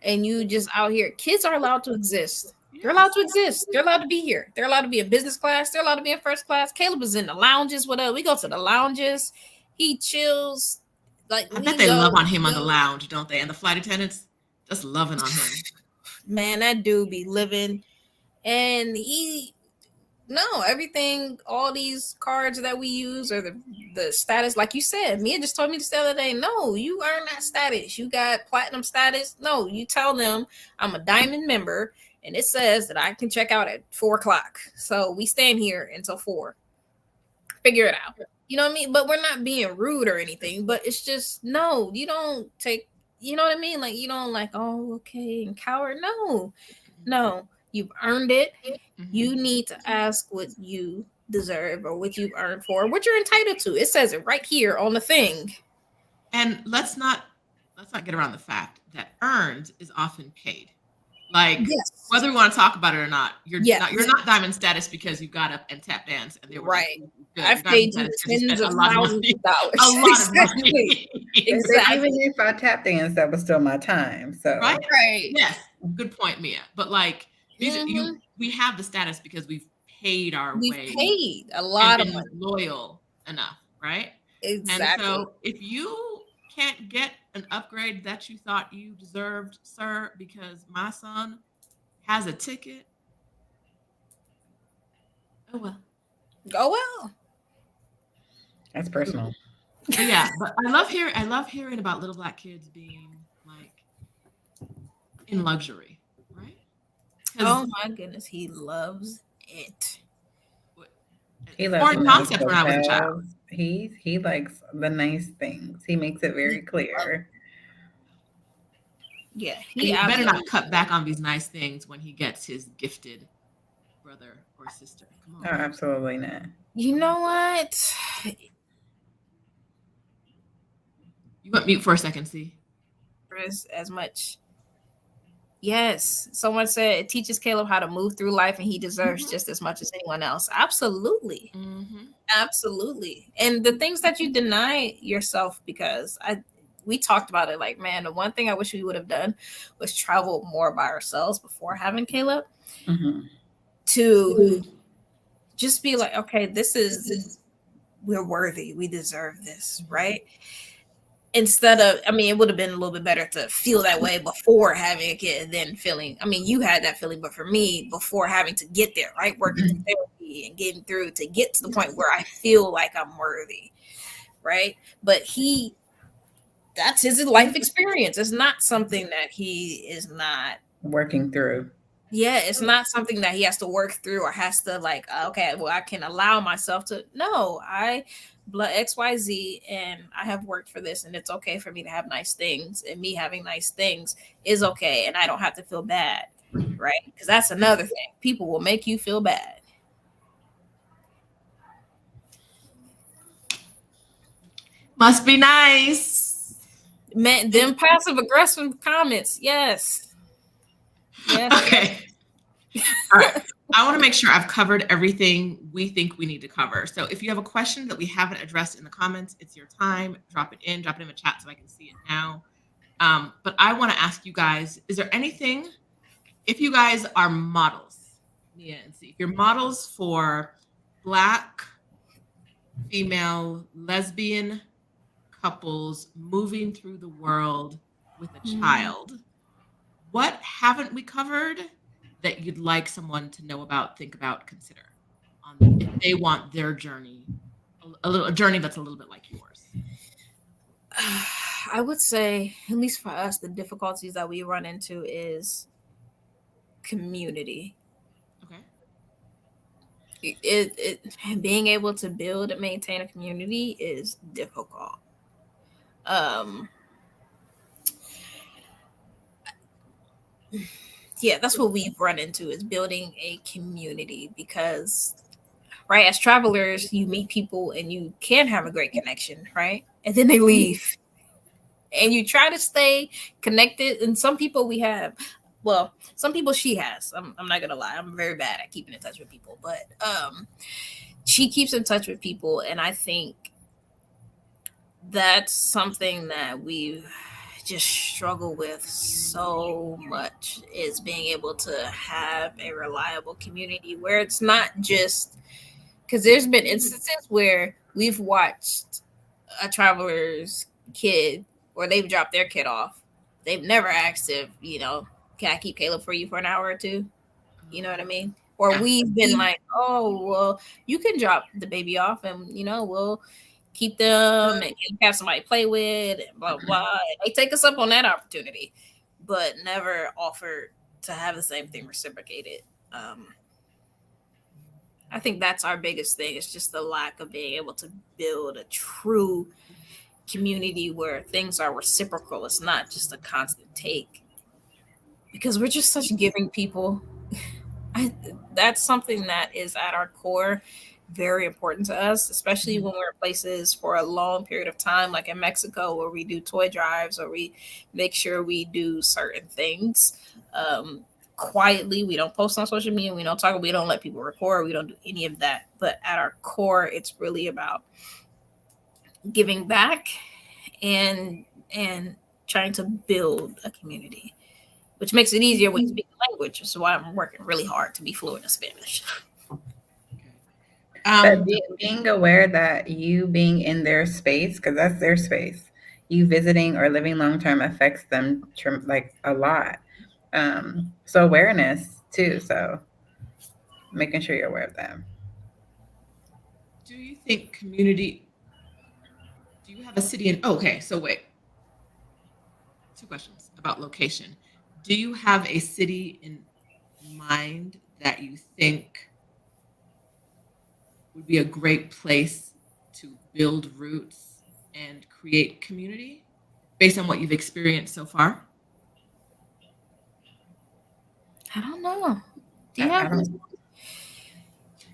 and you just out here, kids are allowed to exist. They're allowed to exist. They're allowed to be here. They're allowed to be in business class. They're allowed to be in first class. Caleb is in the lounges with us. We go to the lounges. He chills. Like, I bet they love on him on the lounge, don't they? And the flight attendants just loving on him. Man, that dude be living. And everything, all these cards that we use are the status, like you said. Mia just told me this the other day. No, you earn that status. You got platinum status. No, you tell them I'm a diamond member, and it says that I can check out at 4:00. So we stand here until 4. Figure it out. You know what I mean? But we're not being rude or anything. But it's just, no, you don't take, you know what I mean? Like, you don't like, oh, okay, and coward. No, you've earned it. You need to ask what you deserve or what you've earned for, what you're entitled to. It says it right here on the thing. And let's not get around the fact that earned is often paid. Like, whether we want to talk about it or not, you're not diamond status because you got up and tap danced and they were right. Good. I've paid you tens of thousands of dollars. A lot of money. Exactly. Even if I tap dance, that was still my time. So right. Yes. Good point, Mia. But like, we have the status because we've paid our way. We've paid a lot of money. Loyal enough, right? Exactly. And so if you can't get an upgrade that you thought you deserved, sir, because my son has a ticket, oh well. That's personal. But yeah, but I love hearing about little black kids being like in luxury, right? Oh my goodness, he loves it. He loves foreign concept when I was a child. He likes the nice things. He makes it very clear. Yeah, he better not cut back on these nice things when he gets his gifted brother or sister. Come on. Oh, absolutely not. You know what? You went mute for a second, see? As much. Yes. Someone said it teaches Caleb how to move through life, and he deserves just as much as anyone else. Absolutely. Absolutely. And the things that you deny yourself, because we talked about it, like, man, the one thing I wish we would have done was travel more by ourselves before having Caleb, to just be like, okay, we're worthy, we deserve this, right? Instead of, I mean, it would have been a little bit better to feel that way before having a kid than feeling, I mean, you had that feeling, but for me, before having to get there, right? Working through therapy and getting through to get to the point where I feel like I'm worthy, right? But that's his life experience. It's not something that he is not working through. Yeah, it's not something that he has to work through or has to like, okay, well, I can allow myself to. No, I blood XYZ and I have worked for this, and it's okay for me to have nice things, and me having nice things is okay, and I don't have to feel bad, right? Because that's another thing. People will make you feel bad. Must be nice. Man, them passive aggressive comments, yes. Okay. All right. I want to make sure I've covered everything we think we need to cover. So if you have a question that we haven't addressed in the comments, it's your time. Drop it in the chat so I can see it now. But I want to ask you guys, is there anything, if you guys are models, Mea and Cee, if you're models for Black, female, lesbian couples moving through the world with a child, what haven't we covered that you'd like someone to know about, think about, consider, if they want their journey, a journey that's a little bit like yours? I would say, at least for us, the difficulties that we run into is community. Okay. It being able to build and maintain a community is difficult. Yeah, that's what we've run into, is building a community, because right, as travelers, you meet people and you can have a great connection, right? And then they leave. And you try to stay connected. And some people some people she has. I'm not gonna lie, I'm very bad at keeping in touch with people, but she keeps in touch with people, and I think that's something that we've just struggle with so much, is being able to have a reliable community where it's not just, because there's been instances where we've watched a traveler's kid, or they've dropped their kid off. They've never asked if, can I keep Caleb for you for an hour or two? You know what I mean? Or Yeah. we've been like, oh, well, you can drop the baby off and, we'll keep them and have somebody play with and blah, blah. And they take us up on that opportunity, but never offered to have the same thing reciprocated. I think that's our biggest thing. It's just the lack of being able to build a true community where things are reciprocal. It's not just a constant take, because we're just such giving people. That's something that is at our core very important to us, especially when we're in places for a long period of time, like in Mexico, where we do toy drives, or we make sure we do certain things quietly. We don't post on social media, we don't talk, we don't let people record, we don't do any of that. But at our core, it's really about giving back and trying to build a community, which makes it easier when you speak the language. Which is why I'm working really hard to be fluent in Spanish. But being aware that you being in their space, because that's their space, you visiting or living long term affects them like a lot. So awareness too. So making sure you're aware of that. Do you think community? Do you have a city in? Okay, so wait. 2 questions about location. Do you have a city in mind that you think would be a great place to build roots and create community based on what you've experienced so far? I don't know. Do you have?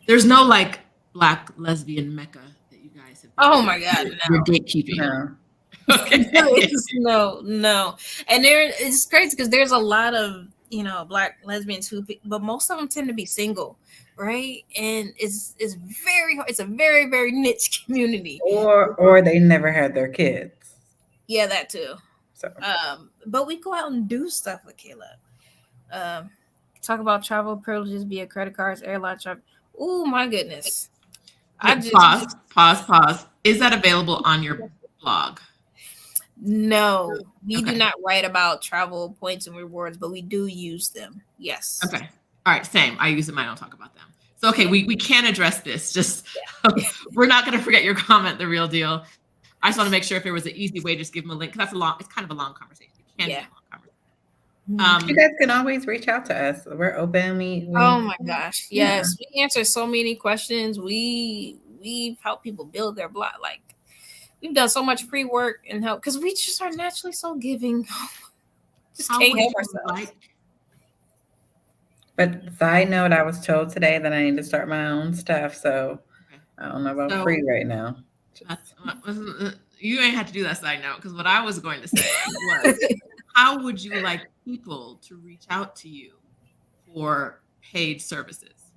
There's no like Black lesbian Mecca that you guys have. Oh my God, no. You're gatekeeping. No. Okay. No. And it's crazy because there's a lot of Black lesbians but most of them tend to be single, right? And it's very hard. It's a very, very niche community. Or they never had their kids. Yeah, that too. So But we go out and do stuff with Caleb. Talk about travel privileges via credit cards, airline travel. Oh my goodness. Pause. Is that available on your blog? No, we Okay. do not write about travel points and rewards, but we do use them. Yes. Okay. All right. Same. I use them. I don't talk about them. So, okay, we can address this. Just we're not going to forget your comment, the real deal. I just want to make sure if there was an easy way, just give them a link. That's it's kind of a long conversation. It can be a long conversation. You guys can always reach out to us. We're open. We Oh my gosh. Yes. We answer so many questions. We've helped people build their blog. Like, we've done so much free work and help because we just are naturally so giving. Just can't help ourselves. But side note, I was told today that I need to start my own stuff. So I don't know about free right now. You ain't have to do that side note, because what I was going to say was, how would you like people to reach out to you for paid services?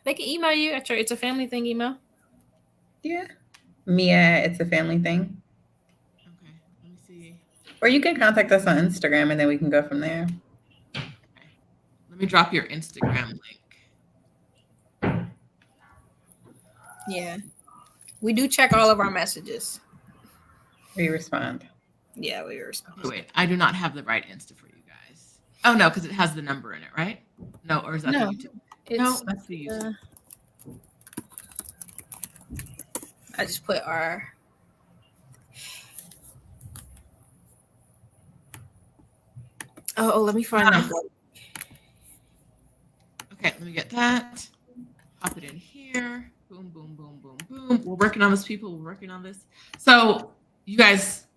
They can email you at your Itzafamilything email. Yeah. Mea, it's a family thing. Okay, let me see. Or you can contact us on Instagram and then we can go from there. Okay. Let me drop your Instagram link. Yeah. We do check all of our messages. We respond. Yeah, we respond. Okay, wait, I do not have the right Insta for you guys. Oh, no, because it has the number in it, right? No, or is that the YouTube? No, that's the YouTube. I just put our... Oh, let me find that. Okay, let me get that. Pop it in here. Boom, boom, boom, boom, boom. We're working on this, people. We're working on this. So, you guys,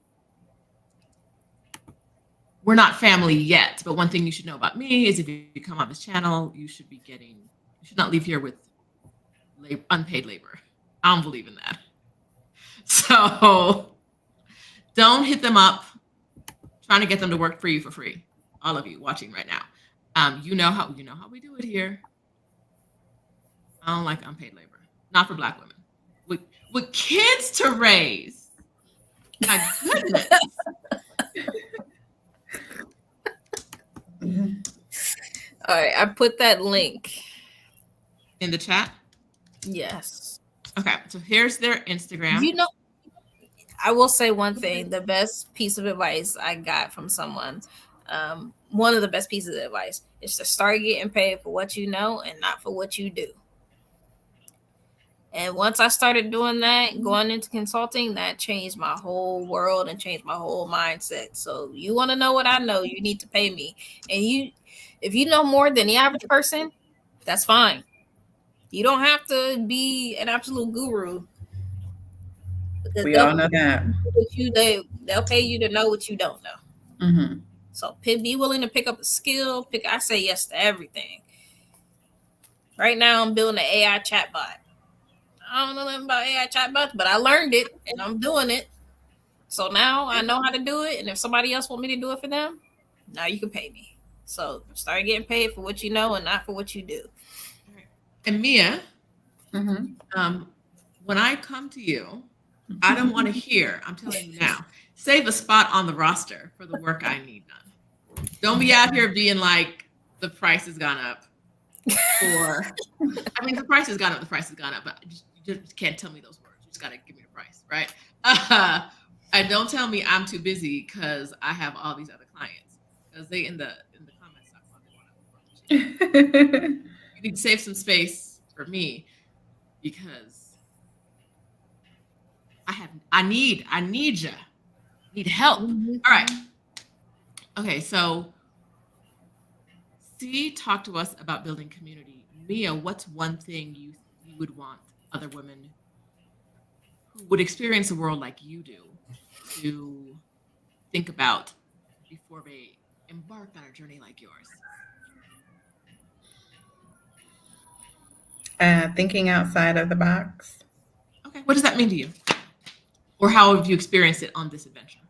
we're not family yet, but one thing you should know about me is if you come on this channel, you should not leave here with unpaid labor. I don't believe in that. So, don't hit them up trying to get them to work for you for free. All of you watching right now. You know how we do it here. I don't like unpaid labor. Not for Black women. With kids to raise. My goodness. All right, I put that link In the chat? Yes. Okay, so here's their Instagram. You know, I will say one thing. The best piece of advice I got from someone, one of the best pieces of advice, is to start getting paid for what you know and not for what you do. And once I started doing that, going into consulting, that changed my whole world and changed my whole mindset. So you want to know what I know, you need to pay me. And if you know more than the average person, that's fine. You don't have to be an absolute guru. We all know that. They'll pay you to know what you don't know. Mm-hmm. So be willing to pick up a skill. I say yes to everything. Right now, I'm building an AI chatbot. I don't know nothing about AI chatbots, but I learned it and I'm doing it. So now I know how to do it. And if somebody else want me to do it for them, now you can pay me. So start getting paid for what you know and not for what you do. And Mea, when I come to you, I don't want to hear, I'm telling you now, save a spot on the roster for the work I need done. Don't be out here being like, the price has gone up. Or, I mean, the price has gone up, but you just can't tell me those words. You just got to give me the price, right? And don't tell me I'm too busy because I have all these other clients. Because they in the comments talk about they want to. You need to save some space for me because I need you. Need help. Mm-hmm. All right. Okay, so C talked to us about building community. Mea, what's one thing you would want other women who would experience a world like you do to think about before they embark on a journey like yours? Thinking outside of the box. Okay, what does that mean to you? Or how have you experienced it on this adventure?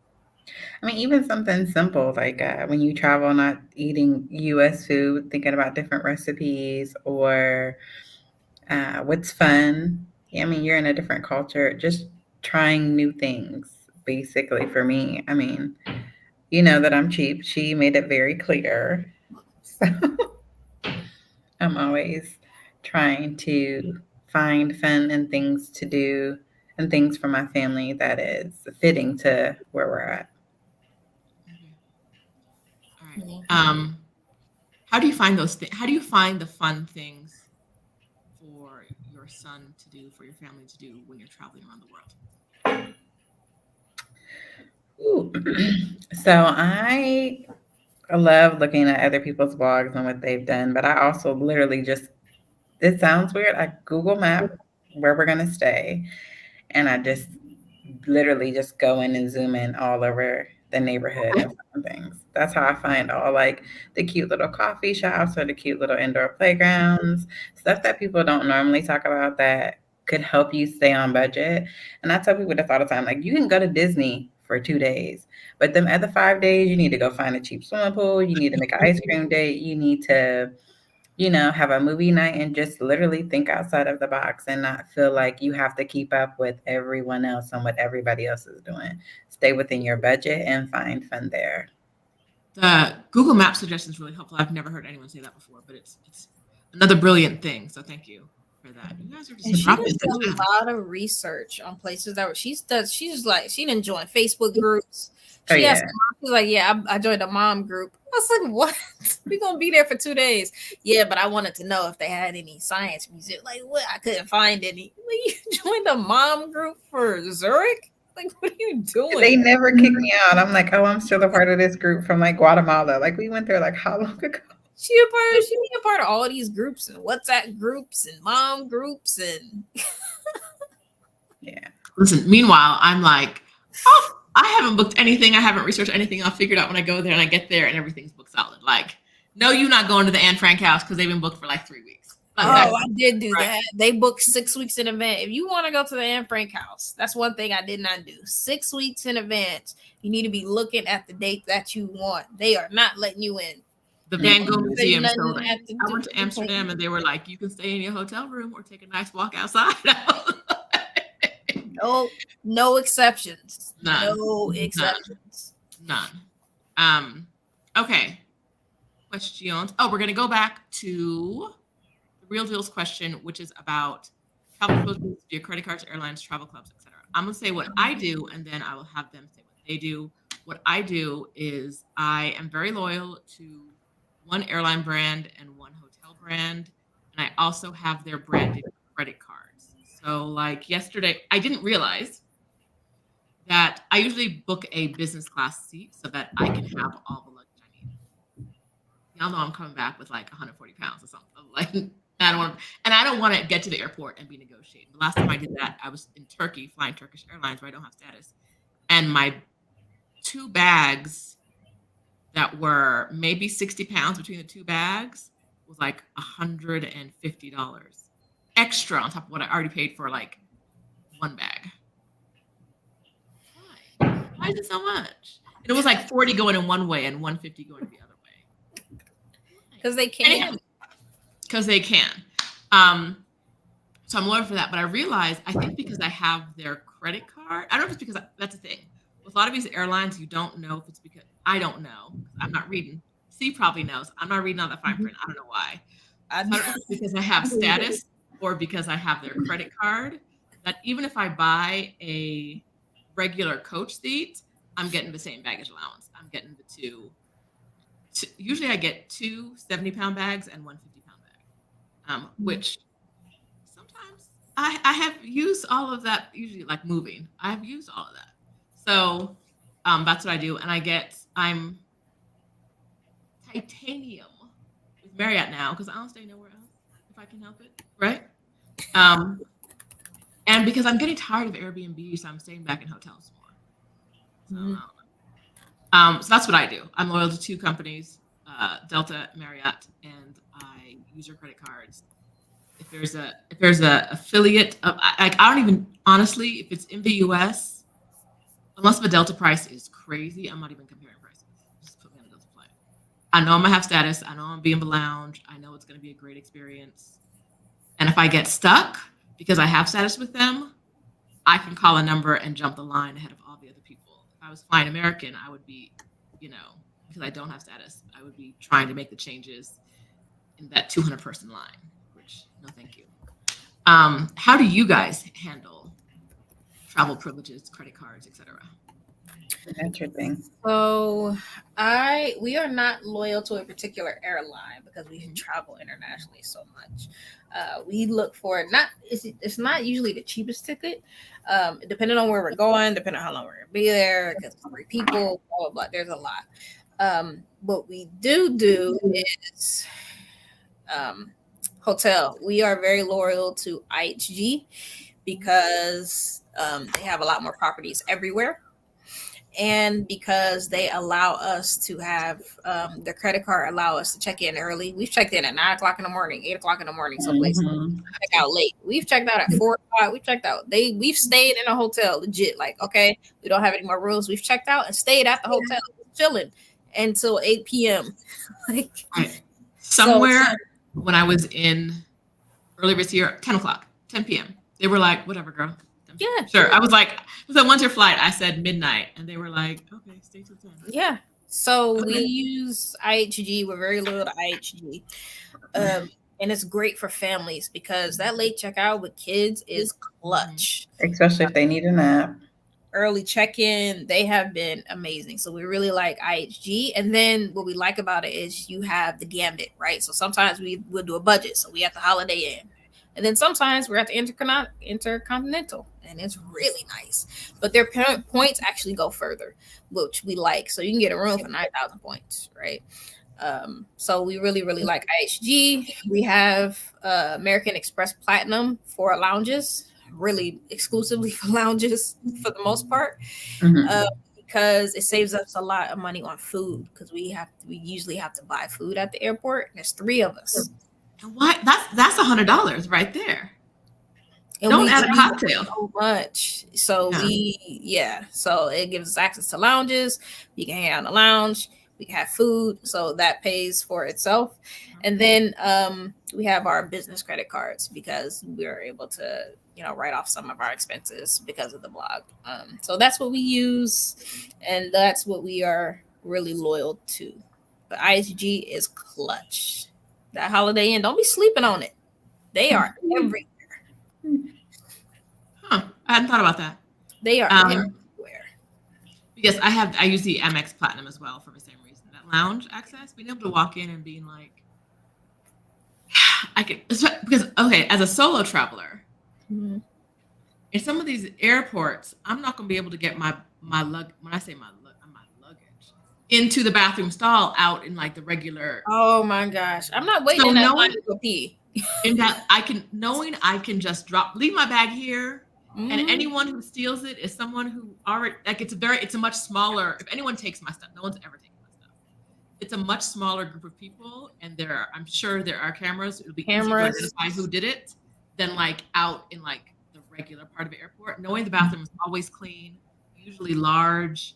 I mean, even something simple like when you travel, not eating U.S. food, thinking about different recipes or what's fun. I mean, you're in a different culture, just trying new things, basically, for me. I mean, you know that I'm cheap. She made it very clear. So I'm always trying to find fun and things to do and things for my family that is fitting to where we're at. Okay. All right. Mhm. How do you find those things? How do you find the fun things for your son to do, for your family to do when you're traveling around the world? Ooh. So I love looking at other people's blogs and what they've done, but I also literally just, it sounds weird. I Google Map where we're going to stay, and I just literally just go in and zoom in all over the neighborhood and find things. That's how I find all like the cute little coffee shops or the cute little indoor playgrounds, stuff that people don't normally talk about that could help you stay on budget. And I tell people this all the time, like you can go to Disney for 2 days, but them other 5 days, you need to go find a cheap swimming pool. You need to make an ice cream date. You need to have a movie night and just literally think outside of the box and not feel like you have to keep up with everyone else and what everybody else is doing. Stay within your budget and find fun there. The Google Map suggestion is really helpful. I've never heard anyone say that before, but it's another brilliant thing. So thank you for that. You guys are And just she dropping does the a gems. lot of research on places that she's like she didn't join Facebook groups. Oh She yeah. asked mom, she was like, yeah, I joined a mom group. I was like, what? We gonna be there for 2 days. Yeah, but I wanted to know if they had any science museum. Like what? I couldn't find any. Like, you joined a mom group for Zurich? Like, what are you doing? They never kick me out. I'm like, oh, I'm still a part of this group from like Guatemala. Like we went there like how long ago? She be a part of all these groups and WhatsApp groups and mom groups and Yeah. Listen, meanwhile, I'm like, oh, I haven't booked anything. I haven't researched anything. I'll figure it out when I go there and I get there and everything's booked solid. Like, no, you're not going to the Anne Frank house because they've been booked for like 3 weeks. Like, oh, I did do that. They booked 6 weeks in advance. If you want to go to the Anne Frank house, that's one thing I did not do. 6 weeks in advance, you need to be looking at the date that you want. They are not letting you in. the Van Gogh Museum. Nothing So at the I went to Amsterdam and they were like, you can stay in your hotel room or take a nice walk outside. No exceptions. None. No exceptions. None. Okay. Questions. Oh, we're gonna go back to the real deals question, which is about travel exposures via credit cards, airlines, travel clubs, etc. I'm gonna say what I do, and then I will have them say what they do. What I do is I am very loyal to one airline brand and one hotel brand, and I also have their branded credit cards. So, like yesterday, I didn't realize that I usually book a business class seat so that I can have all the luggage I need. Y'all know I'm coming back with like 140 pounds or something. Like I don't want to get to the airport and be negotiating. The last time I did that, I was in Turkey flying Turkish Airlines where I don't have status. And my 2 bags that were maybe 60 pounds between the 2 bags was like $150 extra on top of what I already paid for like 1 bag. Why is it so much? And it was like 40 going in one way and 150 going the other way. Because they can. Because they can. So I'm loyal for that. But I realized, I think because I have their credit card, I don't know if it's because that's the thing. With a lot of these airlines, you don't know if it's because, I don't know. I'm not reading. C probably knows. I'm not reading all the fine print. I don't know why. I don't know if it's because I have status or because I have their credit card, that even if I buy a regular coach seat, I'm getting the same baggage allowance. I'm getting the two. Usually I get 2 70-pound bags and 1 50-pound bag, which sometimes I have used all of that, usually like moving. I've used all of that. So that's what I do. And I'm titanium with Marriott now because I don't stay nowhere else if I can help it. Right? And because I'm getting tired of Airbnb, so I'm staying back in hotels more. So that's what I do. I'm loyal to 2 companies, Delta, Marriott, and I use your credit cards. If there's a affiliate of, like, I don't even, honestly, if it's in the US, unless the Delta price is crazy, I'm not even comparing prices. Just put me on a Delta flight. I know I'm gonna have status. I know I'm gonna be in the lounge. I know it's gonna be a great experience. And if I get stuck because I have status with them, I can call a number and jump the line ahead of all the other people. If I was flying American, I would be, because I don't have status, I would be trying to make the changes in that 200 person line, which no, thank you. How do you guys handle travel privileges, credit cards, etc.? That's your thing. So we are not loyal to a particular airline because we travel internationally so much. We look for it's not usually the cheapest ticket, depending on where we're going, depending on how long we're gonna be there, because 3 people, blah blah blah. There's a lot. What we do is hotel. We are very loyal to IHG because they have a lot more properties everywhere. And because they allow us to have their credit card allow us to check in early. We've checked in at 9 o'clock in the morning, 8 o'clock in the morning, someplace check out late. We've checked out at 4 o'clock. We've checked out. We've stayed in a hotel, legit. Like, okay, we don't have any more rooms. We've checked out and stayed at the hotel, chilling until 8 p.m. Like somewhere when I was in earlier this year, 10 o'clock, 10 p.m. They were like, whatever, girl. Yeah, sure. I was like, when's your flight? I said midnight, and they were like, okay, stay till 10. Yeah. So we use IHG. We're very loyal to IHG, and it's great for families because that late checkout with kids is clutch, especially if they need a nap. Early check-in, they have been amazing. So we really like IHG. And then what we like about it is you have the gambit, right? So sometimes we will do a budget, so we at the Holiday Inn. And then sometimes we're at the Intercontinental, and it's really nice. But their points actually go further, which we like. So you can get a room for 9,000 points, right? So we really, really like IHG. We have American Express Platinum for lounges, really exclusively for lounges for the most part, because it saves us a lot of money on food because we usually have to buy food at the airport. There's 3 of us. Why? That's $100 right there. And don't add a cocktail. So much. So so it gives us access to lounges. We can hang out in the lounge. We can have food. So that pays for itself. And then we have our business credit cards because we're able to, write off some of our expenses because of the blog. So that's what we use. And that's what we are really loyal to. But ISG is clutch. That Holiday Inn, don't be sleeping on it. They are everywhere. Huh. I hadn't thought about that. They are everywhere. Because I use the Amex Platinum as well for the same reason. That lounge access, being able to walk in and being like, as a solo traveler, in some of these airports, I'm not going to be able to get my luggage. When I say my luggage, into the bathroom stall out in like the regular. Oh my gosh, I'm not waiting in that line to go pee. In that I can just leave my bag here, and anyone who steals it is someone who already it's a much smaller. If anyone takes my stuff, no one's ever taken my stuff. It's a much smaller group of people, and I'm sure there are cameras. It'll be easier to identify who did it than like out in like the regular part of the airport. Knowing the bathroom is always clean, usually large.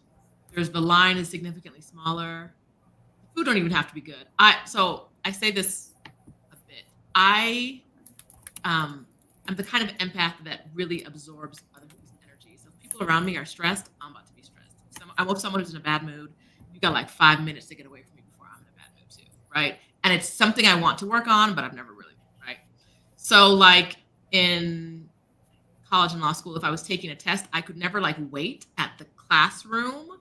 The line is significantly smaller. The food don't even have to be good. I say this a bit. I'm the kind of empath that really absorbs other people's energy. So if people around me are stressed, I'm about to be stressed. I'm with someone who's in a bad mood. You got like 5 minutes to get away from me before I'm in a bad mood too, right? And it's something I want to work on, but I've never really, right? So like in college and law school, if I was taking a test, I could never like wait at the classroom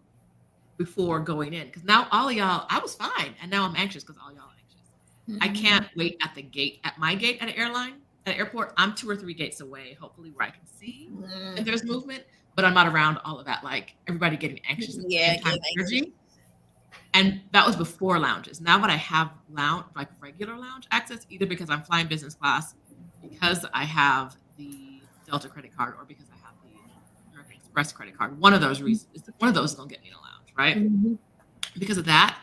before going in, because now all of y'all, I was fine, and now I'm anxious because all y'all are anxious. I can't wait at my gate at an airport. I'm 2 or 3 gates away, hopefully where I can see if there's movement, but I'm not around all of that, like everybody getting anxious energy. And that was before lounges. Now that I have regular lounge access, either because I'm flying business class, because I have the Delta credit card, or because I have the American Express credit card, one of those reasons, one of those is gonna get me in a lounge. Right? Because of that,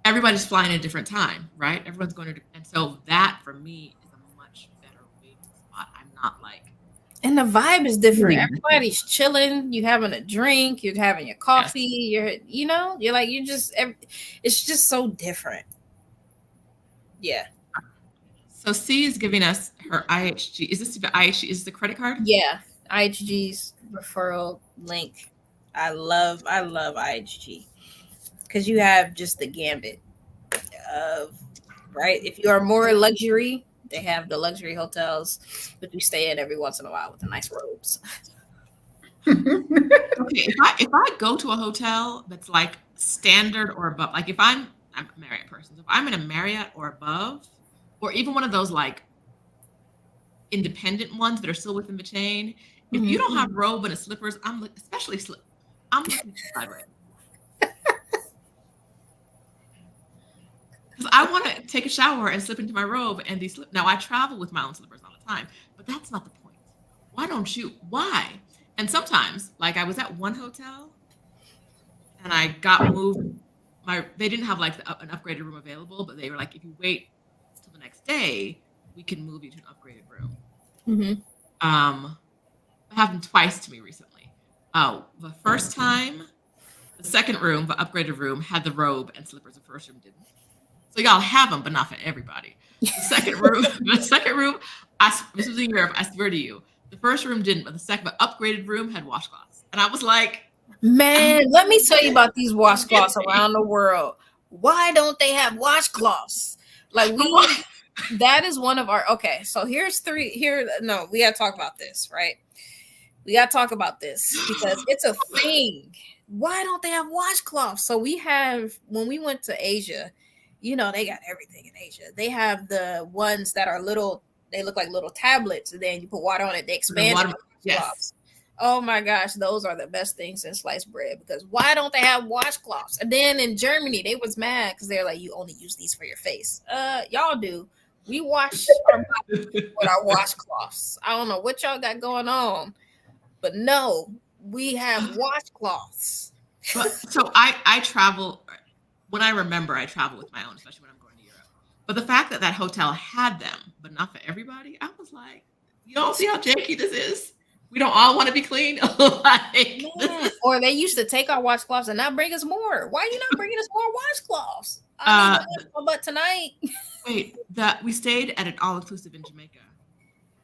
everybody's flying at a different time, right? Everyone's going to, and so that for me is a much better waiting spot. I'm not like, And the vibe is different. Yeah. Everybody's chilling. You having a drink. You're having your coffee. You're like, it's just so different. Yeah. So C is giving us her IHG. Is this the IHG? Is this the credit card? Yeah. IHG's referral link. I love IHG because you have just the gambit of, right? If you are more luxury, they have the luxury hotels that you stay in every once in a while with the nice robes. Okay, if I go to a hotel that's like standard or above, like if I'm a Marriott person, if I'm in a Marriott or above, or even one of those like independent ones that are still within the chain, if you don't have robe and a slippers, I'm looking for sideways. Because I want to take a shower and slip into my robe and these slip. Now I travel with my own slippers all the time, but that's not the point. Why don't you? Why? And sometimes, like I was at one hotel, and I got moved. They didn't have like an upgraded room available, but they were like, if you wait till the next day, we can move you to an upgraded room. It happened twice to me recently. The first time, the second room, the upgraded room, had the robe and slippers. The first room didn't. So y'all have them, but not for everybody. The second room, this was in Europe. I swear to you, the first room didn't, but the upgraded room had washcloths, and I was like, man, let me tell you about these washcloths around the world. Why don't they have washcloths? Like that is one of our. Okay, so we gotta talk about this, right? We gotta talk about this because it's a thing. Why don't they have washcloths? So when we went to Asia. They got everything in Asia. They have the ones that are little, they look like little tablets, and then you put water on it, they expand. Yes. Oh my gosh, those are the best things in sliced bread because why don't they have washcloths? And then in Germany, they was mad because they're like, you only use these for your face. Y'all do. We wash our bodies with our washcloths. I don't know what y'all got going on, but no, we have washcloths. So I travel. When I remember, I travel with my own, especially when I'm going to Europe. But the fact that hotel had them, but not for everybody, I was like, you don't see how janky this is? We don't all want to be clean? Or they used to take our washcloths and not bring us more. Why are you not bringing us more washcloths? But tonight. Wait, we stayed at an all-inclusive in Jamaica,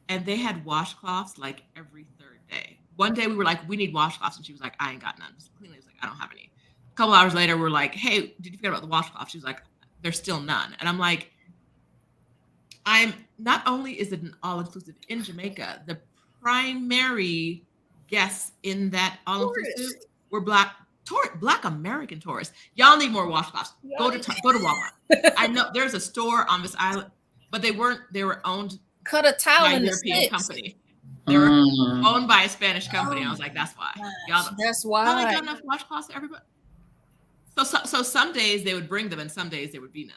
and they had washcloths like every third day. One day we were like, we need washcloths, and she was like, I ain't got none. Cleanly was like, I don't have any. A couple hours later, we're like, hey, did you forget about the washcloth? She was like, there's still none. And I'm like, not only is it an all-inclusive in Jamaica, the primary guests in that all-inclusive were Black American tourists. Y'all need more washcloths. Go to Walmart. I know there's a store on this island, but they were owned Cut a towel by a in European company. They were owned by a Spanish company. I was like, that's why. That's why. Y'all ain't got enough washcloths for everybody. So some days they would bring them, and some days there would be none.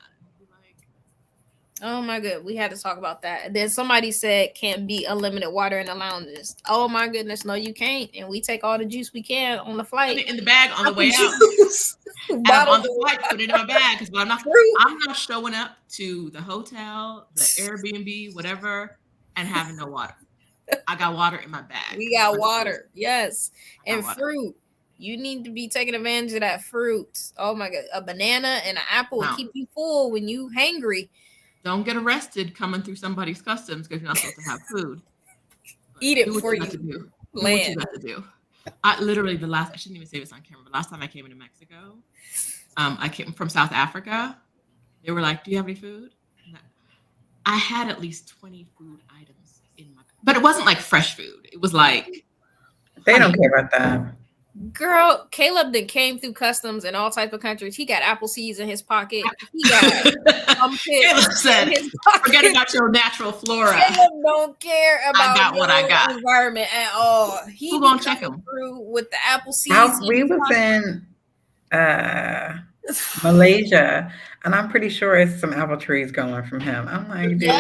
Oh my god, we had to talk about that. And then somebody said can't be unlimited water in the lounges. Oh my goodness, no, you can't. And we take all the juice we can on the flight. In the bag on the way out. And on the flight, put it in my bag because I'm not showing up to the hotel, the Airbnb, whatever, and having no water. I got water in my bag. We got water, yes, and fruit. You need to be taking advantage of that fruit. Oh my god, a banana and an apple will keep you full when you hangry. Don't get arrested coming through somebody's customs because you're not supposed to have food. Eat it before you got to do. land. What you got to do. I shouldn't even say this on camera, but last time I came into Mexico, I came from South Africa. They were like, do you have any food? I had at least 20 food items in my, but it wasn't like fresh food. It was like. They don't care about that. Girl, Caleb then came through customs in all type of countries. He got apple seeds in his pocket. He got Caleb said, forget about your natural flora. Caleb don't care about I got what I got. Environment at all. Who gonna check him through with the apple seeds? We was in Malaysia, and I'm pretty sure it's some apple trees going from him. I'm like, dude.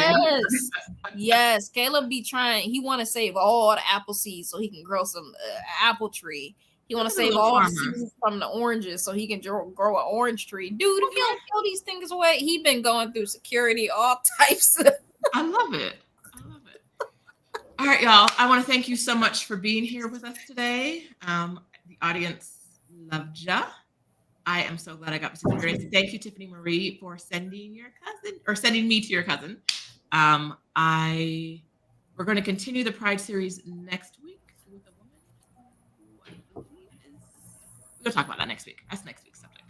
Yes. Caleb be trying. He want to save all the apple seeds so he can grow some apple tree. He want to save all the seeds from the oranges so he can grow an orange tree. Dude, if you don't throw these things away, he been going through security, all types of. I love it. All right, y'all. I want to thank you so much for being here with us today. The audience loved ya. I am so glad I got to experience. Thank you, Tiffany Marie, for sending me to your cousin. We're going to continue the Pride series next week with a woman who I believe we'll talk about that next week. That's next week's subject.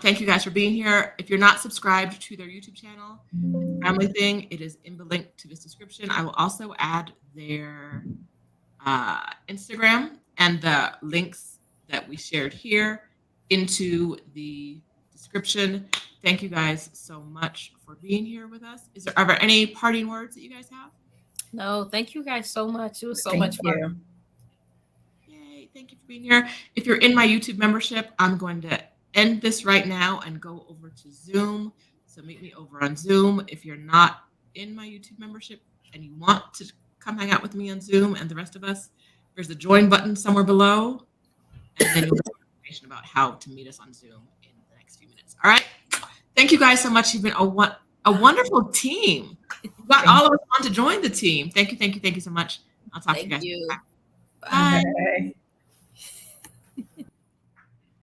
Thank you guys for being here. If you're not subscribed to their YouTube channel, Itzafamilything, it is in the link to this description. I will also add their Instagram and the links that we shared here into the description. Thank you guys so much for being here with us. Are there any parting words that you guys have? No, thank you guys so much. It was so much fun. Yay, thank you for being here. If you're in my YouTube membership, I'm going to end this right now and go over to Zoom. So meet me over on Zoom. If you're not in my YouTube membership and you want to come hang out with me on Zoom and the rest of us, there's a join button somewhere below. And then you'll get information about how to meet us on Zoom in the next few minutes. All right. Thank you guys so much. You've been a wonderful team. You got all of us on to join the team. Thank you so much. I'll talk to you guys. Thank you. Bye. Bye.